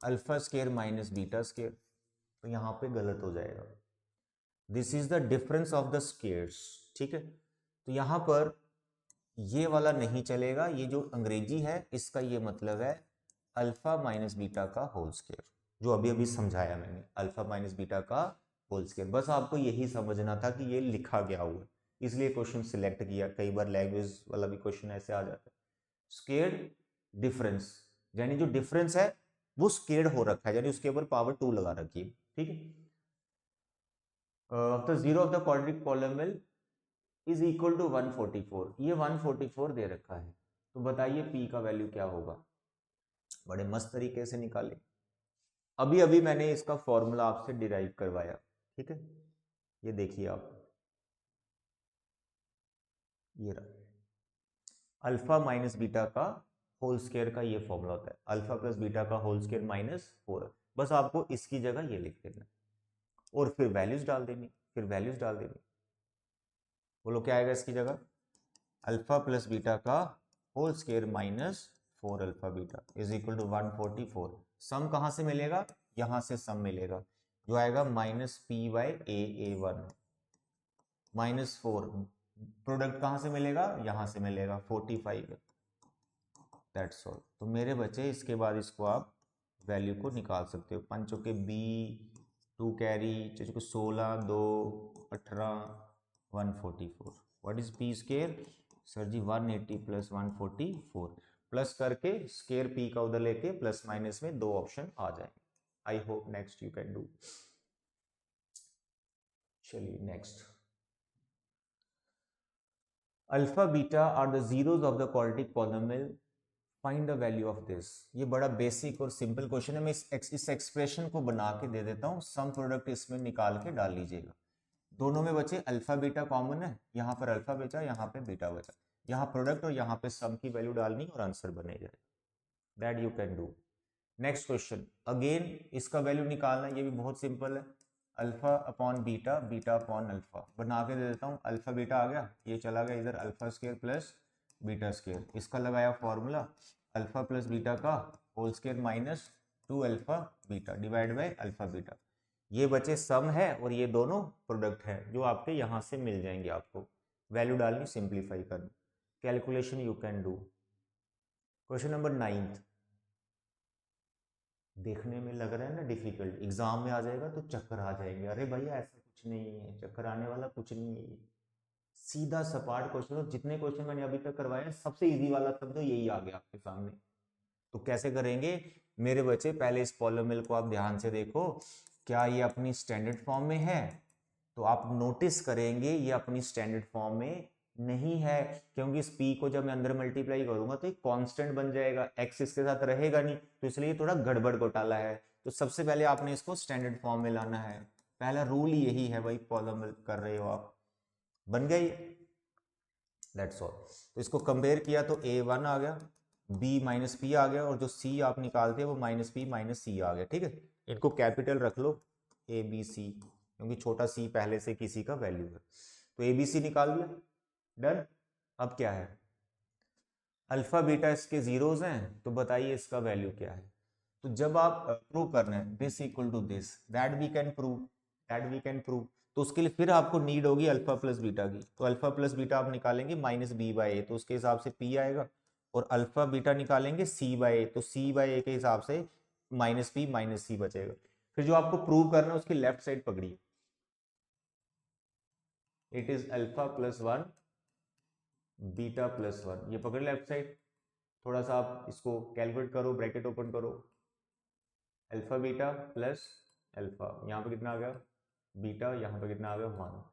alpha square minus beta square, तो यहां पे गलत हो जाएगा। This is the difference of the squares, ठीक है। तो यहां पर ये वाला नहीं चलेगा, ये जो अंग्रेजी है इसका ये मतलब है अल्फा माइनस बीटा का होल स्केयर, जो अभी अभी समझाया मैंने, अल्फा माइनस बीटा का होल स्केयर। बस आपको यही समझना था कि ये लिखा गया हुआ, इसलिए क्वेश्चन सिलेक्ट किया। कई बार लैंग्वेज वाला भी क्वेश्चन ऐसे आ जाता है। स्केयर्ड डिफरेंस यानी जो डिफरेंस है वो स्केयर्ड हो रखा है, यानी उसके ऊपर पावर 2 लगा रखी है, ठीक है। तो zero of the quadratic polynomial is equal to 144, ये 144 दे रखा है, तो बताइए p का वैल्यू क्या होगा। बड़े मस्त तरीके से निकाले, अभी अभी मैंने इसका फॉर्मूला आपसे डिराइव करवाया, ठीक है। ये देखिए आप, ये रहा अल्फा माइनस बीटा का होल स्क्वायर का ये फॉर्मूला होता है, अल्फा प्लस बीटा का होल स्क्वायर माइनस 4। बस आपको इसकी जगह ये लिख देना और फिर वैल्यूज डाल देनी, फिर वैल्यूज डाल देनी। बोलो क्या आएगा इसकी जगह, अल्फा प्लस बीटा का whole square minus 4 alpha beta is equal to 144। Sum कहां से मिलेगा, यहां से सम मिलेगा, जो आएगा minus p by a one minus 4। Product कहां से मिलेगा, यहां से मिलेगा 45, दैट्स ऑल। तो मेरे बच्चे इसके बाद इसको आप वैल्यू को निकाल सकते हो। 5 चौके बी, 2 कैरी, 6 चौके 16, 2 18, 144। What is p square sir ji, 180 plus 144 plus करके स्केयर पी का उधर लेके प्लस माइनस में 2 ऑप्शन आ जाएंगे। I hope next you can do. चलिए next, alpha beta are the zeros of the quadratic polynomial, find the value of this. ये बड़ा बेसिक और सिंपल क्वेश्चन है, मैं इस एक्सप्रेशन को बना के दे देता हूँ, सम प्रोडक्ट इसमें निकाल के डाल लीजिएगा। दोनों में बचे अल्फा बीटा कॉमन है, यहाँ पर अल्फा बचा, यहाँ पे बीटा बचा, यहाँ प्रोडक्ट और यहाँ पे सम की वैल्यू डालनी और आंसर बने जाए, that you can do. Next question, again इसका वैल्यू निकालना, ये भी बहुत सिंपल है, alpha upon beta, beta upon alpha, बना के दे देता हूँ। अल्फा बीटा आ गया, ये चला गया इधर, alpha square plus beta square, इसका लगाया फॉर्मूला अल्फा प्लस बीटा का whole square minus 2 alpha beta divide by alpha beta. ये बचे सम है और ये दोनों प्रोडक्ट है, जो आपके यहाँ से मिल जाएंगे। आपको वैल्यू डालनी, सिंप्लीफाई करनी, calculation you can do. Question number 9, देखने में लग रहा है ना डिफिकल्ट, एग्जाम में आ जाएगा तो चक्कर आ जाएंगे। अरे भैया ऐसा कुछ नहीं है, चक्कर आने वाला कुछ नहीं है, सीधा सपाट क्वेश्चन। और जितने क्वेश्चन मैंने अभी तक करवाए हैं सबसे इजी वाला सब तो यही आ गया आपके सामने। तो कैसे करेंगे मेरे बच्चे, पहले इस पॉलिनोमियल को आप ध्यान से देखो, क्या ये अपनी स्टैंडर्ड फॉर्म में है, तो आप नोटिस करेंगे ये अपनी स्टैंडर्ड फॉर्म में नहीं है, क्योंकि इस p को जब मैं अंदर मल्टीप्लाई करूंगा तो एक कांस्टेंट बन जाएगा, x इसके साथ रहेगा नहीं, तो इसलिए थोड़ा गड़बड़ घोटाला है। तो सबसे पहले आपने इसको स्टैंडर्ड फॉर्म में लाना है, पहला रूल यही है भाई, पॉलिनोमियल कर रहे हो आप, बन गई, दैट्स ऑल। तो इसको कंपेयर किया तो a1 आ गया, b माइनस पी आ गया, और जो c आप निकालते हैं वो माइनस पी माइनस सी आ गया, ठीक है। इनको कैपिटल रख लो, ए बी सी, क्योंकि छोटा c पहले से किसी का वैल्यू है, तो ए बी सी निकाल दिया, डन। अब क्या है, अल्फा बीटा इसके जीरोस हैं, तो बताइए इसका वैल्यू क्या है। तो जब आप प्रूव करना है this equal to this, that we can prove, that we can prove, तो उसके लिए फिर आपको नीड होगी अल्फा प्लस बीटा की। तो अल्फा प्लस बीटा आप निकालेंगे माइनस बी बाई ए, तो उसके हिसाब से पी आएगा, और अल्फा बीटा निकालेंगे सी बाई ए, तो सी बाई ए के हिसाब से माइनस पी माइनस सी बचेगा। फिर जो आपको प्रूव करना है उसकी लेफ्ट साइड पकड़िए, it is alpha plus 1 beta plus 1, ये पकड़ लेफ्ट साइड। थोड़ा सा आप इसको कैलकुलेट करो, ब्रैकेट ओपन करो, अल्फा बीटा प्लस अल्फा, यहाँ पे कितना आ गया बीटा, यहाँ पे कितना आ गया 1।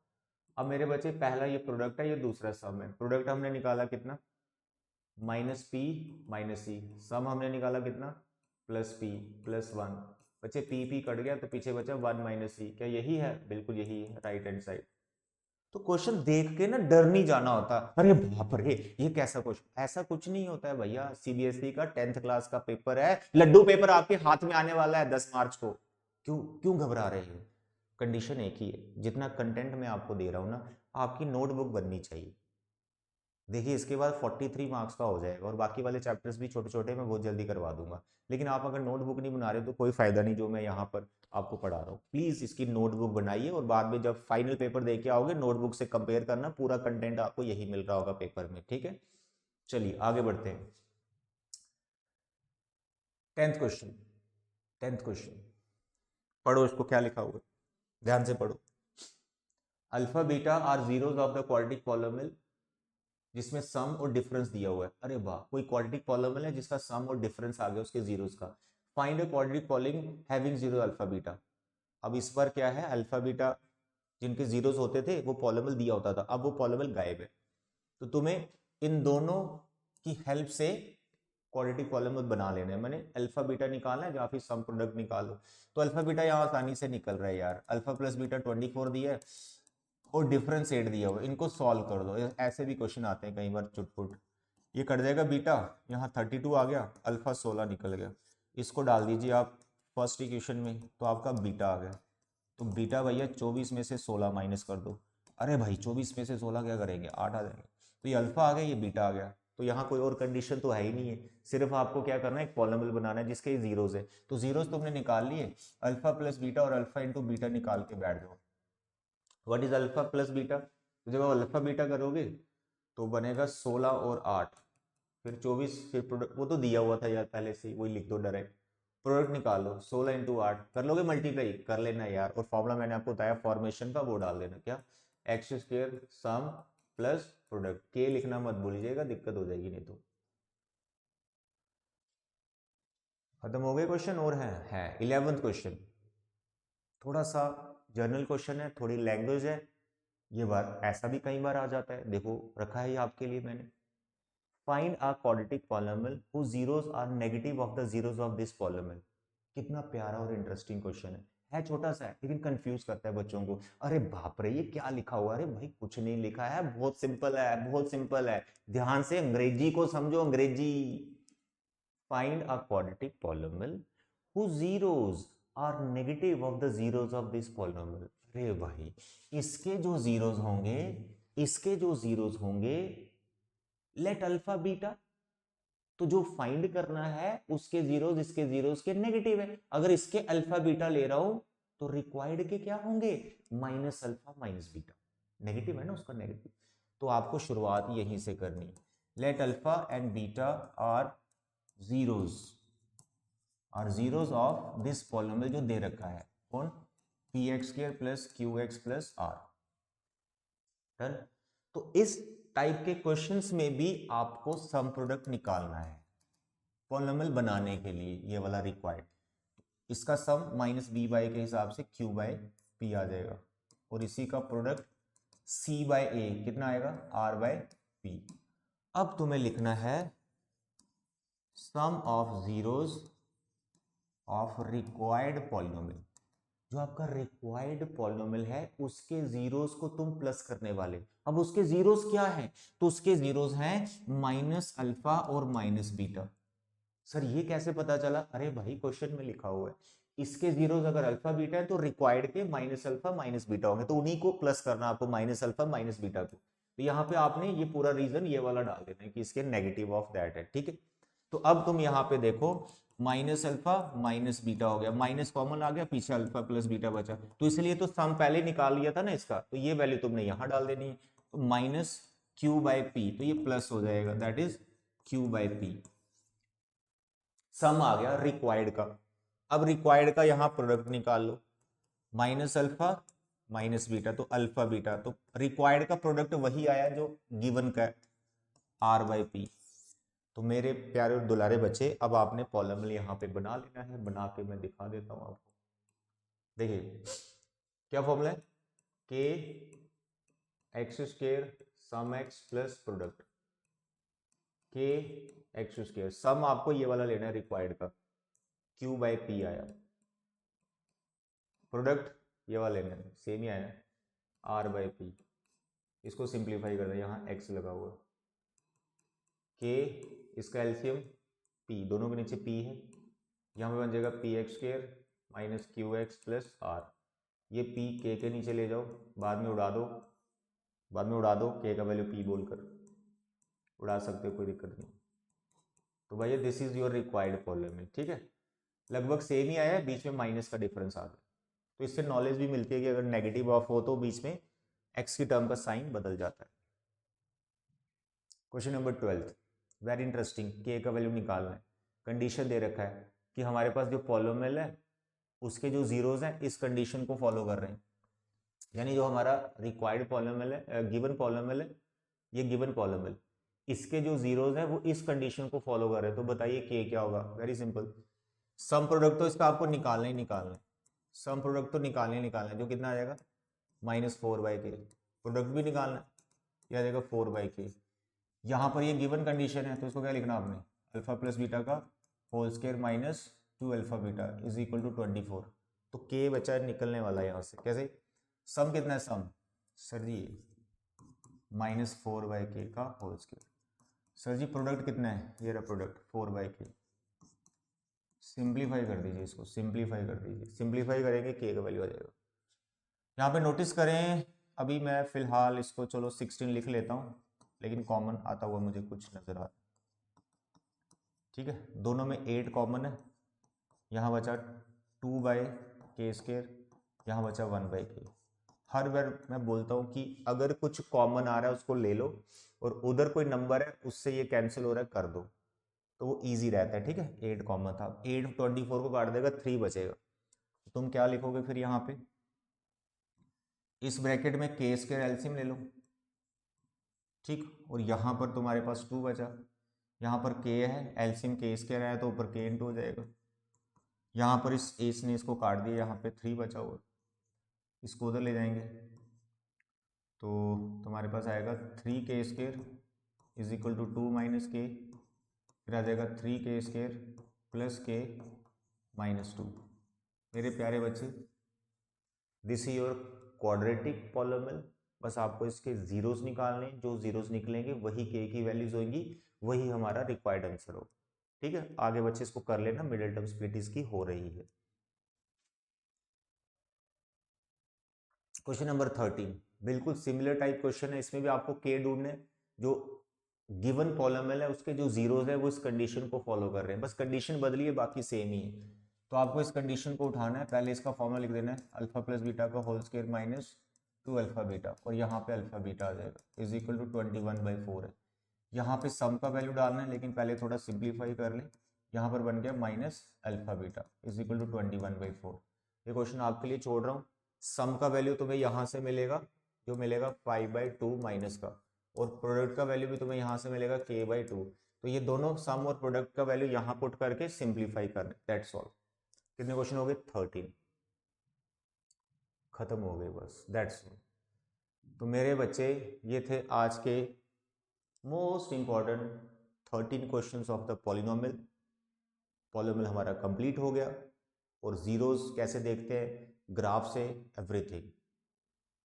अब मेरे बच्चे पहला ये प्रोडक्ट है, ये दूसरा सम है। प्रोडक्ट हमने निकाला कितना, माइनस पी माइनस सी, सम हमने निकाला कितना प्लस पी प्लस वन, बच्चे पी कट गया तो पीछे बचा वन माइनस सी, क्या यही है? बिल्कुल यही है, राइट हैंड साइड। तो क्वेश्चन देख के ना डर नहीं जाना होता, अरे बाप रे ये कैसा क्वेश्चन, ऐसा कुछ नहीं होता है भैया। सीबीएसई का 10th क्लास का पेपर है, लड्डू पेपर आपके हाथ में आने वाला है 10 मार्च को, क्यों क्यों घबरा रहे हो? कंडीशन एक ही है, जितना कंटेंट मैं आपको दे रहा हूं ना, आपकी नोटबुक बननी चाहिए। देखिए इसके बाद 43 मार्क्स का हो जाएगा और बाकी वाले चैप्टर्स भी छोटे छोटे मैं बहुत जल्दी करवा दूंगा। लेकिन आप अगर नोटबुक नहीं बना रहे तो कोई फायदा नहीं जो मैं यहाँ पर आपको पढ़ा रहा हूँ। प्लीज इसकी नोटबुक बनाइए और बाद में जब फाइनल पेपर दे के आओगे नोटबुक से कंपेयर करना, पूरा कंटेंट आपको यही मिल रहा होगा पेपर में, ठीक है। चलिए आगे बढ़ते हैं। 10th क्वेश्चन, 10th क्वेश्चन पढ़ो, इसको क्या लिखा हुआ है ध्यान से पढ़ो। Alpha beta are zeros of the quadratic polynomial जिसमें सम और डिफरेंस दिया हुआ है। अरे वाह, कोई क्वाड्रेटिक पॉलिनोमियल है जिसका सम और डिफरेंस आ गया उसके जीरोस का। Find a quadratic polynomial having zero alpha beta. अब इस बार क्या है, अल्फा बीटा जिनके जीरोस होते थे वो पॉलिनोमियल दिया होता था, अब वो पॉलिनोमियल गायब है। तो तुम्हें इन दोनों की हेल्प से क्वाड्रेटिक पॉलिनोमियल बना लेना है। मैंने अल्फा बीटा निकालना है या फिर सम प्रोडक्ट निकालो। तो अल्फा बीटा यहाँ आसानी से निकल रहा है यार, अल्फा प्लस बीटा 24 दिया है और डिफरेंशिएट दिया हुआ, इनको सॉल्व कर दो। ऐसे भी क्वेश्चन आते हैं कई बार चुटपुट। ये कट जाएगा बीटा, यहाँ 32 आ गया, अल्फा 16 निकल गया, इसको डाल दीजिए आप फर्स्ट इक्वेशन में तो आपका बीटा आ गया। तो बीटा भैया 24 में से 16 माइनस कर दो। अरे भाई 24 में से 16 क्या करेंगे, 8 आ जाएंगे। तो ये अल्फा आ गया, ये बीटा आ गया। तो यहाँ कोई और कंडीशन तो है ही नहीं है, सिर्फ आपको क्या करना है, एक पॉलिनोमियल बनाना है जिसके जीरोस है। तो जीरोस तुमने निकाल लिए, अल्फा प्लस बीटा और अल्फा इंटू बीटा निकाल के बैठ जाओ। What is alpha plus beta? तो जब आप अल्फा बीटा करोगे तो बनेगा 16 और 8 फिर 24, फिर प्रोडक्ट वो तो दिया हुआ था यार पहले से, वही लिख दो डायरेक्ट। प्रोडक्ट निकालो, 16 इंटू 8 कर लोगे, मल्टीप्लाई कर लेना यार। और फॉर्मूला मैंने आपको बताया फॉर्मेशन का, वो डाल देना, क्या, एक्स स्क्वायर सम प्लस प्रोडक्ट। के लिखना मत भूलिएगा, दिक्कत हो जाएगी नहीं तो। खत्म हो गए क्वेश्चन, और है 11th क्वेश्चन। थोड़ा सा जर्नल क्वेश्चन है, थोड़ी लैंग्वेज है, ये बार ऐसा भी कई बार आ जाता है। देखो रखा है ये आपके लिए मैंने। Find a quadratic polynomial whose zeros are negative of the zeros of this polynomial। कितना प्यारा और इंटरेस्टिंग क्वेश्चन है छोटा सा है लेकिन कंफ्यूज करता है बच्चों को। अरे बाप रे ये क्या लिखा हुआ है, अरे भाई कुछ नहीं लिखा है, बहुत सिंपल है, बहुत सिंपल है। ध्यान से अंग्रेजी को समझो, अंग्रेजी। Find a quadratic polynomial whose zeros are negative of the zeros of this polynomial। अरे भाई इसके जो जीरोस होंगे, इसके जो जीरोस होंगे, लेट अल्फा बीटा, तो जो फाइंड करना है उसके जीरोस इसके जीरोस के नेगेटिव है। अगर इसके अल्फा बीटा ले रहा हूं तो रिक्वायर्ड के क्या होंगे, minus alpha minus beta, negative है ना उसका, नेगेटिव। तो आपको शुरुआत यहीं से करनी है। Let alpha and beta are zeros, are zeros of this polynomial जो दे रखा है, कौन, p x square plus q x plus r. Done. तो इस टाइप के क्वेश्चंस में भी आपको सम प्रोडक्ट निकालना है पॉलिनोमियल बनाने के लिए, ये वाला रिक्वायर्ड। इसका सम माइनस बी बाई के हिसाब से क्यू बाई पी आ जाएगा और इसी का प्रोडक्ट सी बाय ए कितना आएगा, आर बाय पी। अब तुम्हें लिखना है sum of zeros of required polynomial. जो आपका रिक्वायर्ड पॉलिनोमियल है उसके जीरोस को तुम प्लस करने वाले। अब उसके जीरोस क्या है, तो उसके जीरोस हैं माइनस अल्फा और माइनस बीटा। सर ये कैसे पता चला, अरे भाई क्वेश्चन में लिखा हुआ है इसके जीरोस अगर अल्फा बीटा है तो रिक्वायर्ड के माइनस अल्फा माइनस बीटा होंगे, तो उन्हीं को प्लस करना आपको, माइनस अल्फा माइनस बीटा को। तो यहाँ पे आपने ये पूरा रीजन ये वाला डाल देना है कि इसके नेगेटिव ऑफ दैट है, ठीक है। तो अब तुम यहाँ पे देखो माइनस अल्फा माइनस बीटा हो गया, माइनस कॉमन आ गया, पीछे अल्फा प्लस बीटा बचा, तो इसलिए तो सम पहले निकाल लिया था ना इसका, तो ये वैल्यू तुमने यहाँ डाल देनी है। तो माइनस क्यू बाई पी, तो ये प्लस हो जाएगा, that is Q by P. Sum आ गया रिक्वायर्ड का। अब रिक्वायर्ड का यहां प्रोडक्ट निकाल लो, माइनस अल्फा माइनस बीटा तो अल्फा बीटा, तो रिक्वायर्ड का प्रोडक्ट वही आया जो गिवन का, आर बाई पी। तो मेरे प्यारे और दुलारे बच्चे अब आपने पॉलिनोमियल यहां पे बना लेना है, बना के मैं दिखा देता हूं आपको। देखिए क्या फॉर्मूला है, के एक्स स्क्वायर सम एक्स प्लस प्रोडक्ट, के एक्स स्क्वायर, सम आपको ये वाला लेना है रिक्वायर्ड का, Q बाई P आया। प्रोडक्ट ये वाले में सेम ही आया, R बाई P। इसको सिंप्लीफाई कर दें, यहाँ x लगा हुआ, K इसका एलसीएम P, दोनों के नीचे P है, यहाँ पे बन जाएगा p x square minus q x plus r. ये P के नीचे ले जाओ, बाद में उड़ा दो, K का वैल्यू P बोलकर उड़ा सकते हो, कोई दिक्कत नहीं। तो भैया this is your required polynomial, ठीक है। लगभग सेम ही आया है, बीच में माइनस का डिफरेंस आ गया। तो इससे नॉलेज भी मिलती है कि अगर नेगेटिव ऑफ हो तो बीच में एक्स की टर्म का साइन बदल जाता है। Question number 12, very interesting. के का वैल्यू निकालना है। कंडीशन दे रखा है कि हमारे पास जो पॉलिनोमियल है उसके जो जीरोज हैं इस कंडीशन को फॉलो कर रहे हैं, यानी जो हमारा रिक्वायर्ड पॉलिनोमियल है, गिवन पॉलिनोमियल है, ये गिवन पॉलिनोमियल, इसके जो जीरोज हैं वो इस कंडीशन को फॉलो कर रहे हैं। तो बताइए के क्या होगा? वेरी सिंपल, सम प्रोडक्ट तो इसका आपको निकालना ही निकालना है, सम प्रोडक्ट तो निकालना ही निकालना है, जो कितना आ जाएगा -4/k। प्रोडक्ट भी निकालना है, यह आ जाएगा 4/k। यहाँ पर ये गिवन कंडीशन है तो इसको क्या लिखना आपने, अल्फा प्लस बीटा का whole square minus 2 alpha beta is equal to 24। तो के बचा निकलने वाला है यहाँ से। कैसे? सम कितना है? सम सर जी -4/k का होल स्क्वायर। सर जी प्रोडक्ट कितना है? ये रहा प्रोडक्ट 4/k। सिंप्लीफाई कर दीजिए इसको, सिंप्लीफाई कर दीजिए, सिंप्लीफाई करेंगे के का वैल्यू आ जाएगा। यहाँ पे नोटिस करें, अभी मैं फिलहाल इसको चलो 16 लिख लेता हूँ, लेकिन कॉमन आता हुआ मुझे कुछ नजर आ रहा है, ठीक है। दोनों में 8 कॉमन है, यहाँ बचा 2/k², यहाँ बचा 1/k। हर बार मैं बोलता हूँ कि अगर कुछ कॉमन आ रहा है उसको ले लो, और उधर कोई नंबर है उससे ये कैंसिल हो रहा है कर दो, तो वो इजी रहता है, ठीक है। 8 कॉमन था, 8 24 को काट देगा, 3 बचेगा। तो तुम क्या लिखोगे फिर यहाँ पे, इस ब्रैकेट में k² एलसीएम ले लो, ठीक, और यहाँ पर तुम्हारे पास 2 बचा, यहाँ पर k है, एलसीएम k² आया तो ऊपर k × हो जाएगा। यहाँ पर इस एस ने इसको काट दिया, यहाँ पे 3 बचा हुआ, इसको उधर ले जाएंगे तो तुम्हारे पास आएगा 3k² is equal to 2 - k, फिर आ जाएगा 3k² प्लस k -2। मेरे प्यारे बच्चे, this is your quadratic polynomial. बस आपको इसके जीरोस निकालने, जो जीरोस निकलेंगे वही के की वैल्यूज होंगी, वही हमारा रिक्वायर्ड आंसर होगा, ठीक है। आगे बच्चे इसको कर लेना, मिडिल टर्म स्प्लिट इसकी हो रही है। क्वेश्चन नंबर 13, बिल्कुल सिमिलर टाइप क्वेश्चन है, इसमें भी आपको के ढूंढने, जो गिवन पॉलिनोमियल है उसके जो जीरोस है वो इस कंडीशन को फॉलो कर रहे हैं, बस कंडीशन बदली है, बाकी सेम ही है। तो आपको इस कंडीशन को उठाना है, पहले इसका फॉर्मूला लिख देना है, अल्फा प्लस बीटा का whole square minus 2 alpha beta, और यहाँ पे अल्फा बीटा आ जाएगा इज इक्वल टू 21/4 है। यहाँ पे सम का वैल्यू डालना है, लेकिन पहले थोड़ा सिंप्लीफाई कर लें। यहाँ पर बन गया minus alpha beta is equal to 21/4। ये क्वेश्चन आपके लिए छोड़ रहा हूँ। सम का वैल्यू तुम्हें यहाँ से मिलेगा, जो मिलेगा 5/2 माइनस का, और प्रोडक्ट का वैल्यू भी तुम्हें यहाँ से मिलेगा k/2। तो ये दोनों सम और प्रोडक्ट का वैल्यू यहाँ पुट करके सिंप्लीफाई करना, दैट्स ऑल। कितने क्वेश्चन हो गए? 13 खत्म हो गए, बस दैट्स ऑल। तो मेरे बच्चे ये थे आज के most important 13 questions of the polynomial. Polynomial हमारा कंप्लीट हो गया, और जीरोस कैसे देखते हैं, ग्राफ से, एवरीथिंग।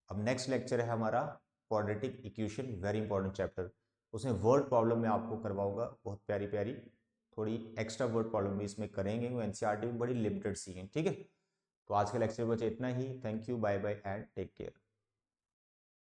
अब नेक्स्ट लेक्चर है हमारा quadratic equation, very important chapter, उसमें वर्ड प्रॉब्लम में आपको करवाऊंगा, बहुत प्यारी प्यारी थोड़ी एक्स्ट्रा वर्ड प्रॉब्लम भी इसमें करेंगे, वो एनसीईआरटी में बड़ी लिमिटेड सी हैं, ठीक है। तो आज के लेक्चर बचे इतना ही। Thank you, bye bye and take care.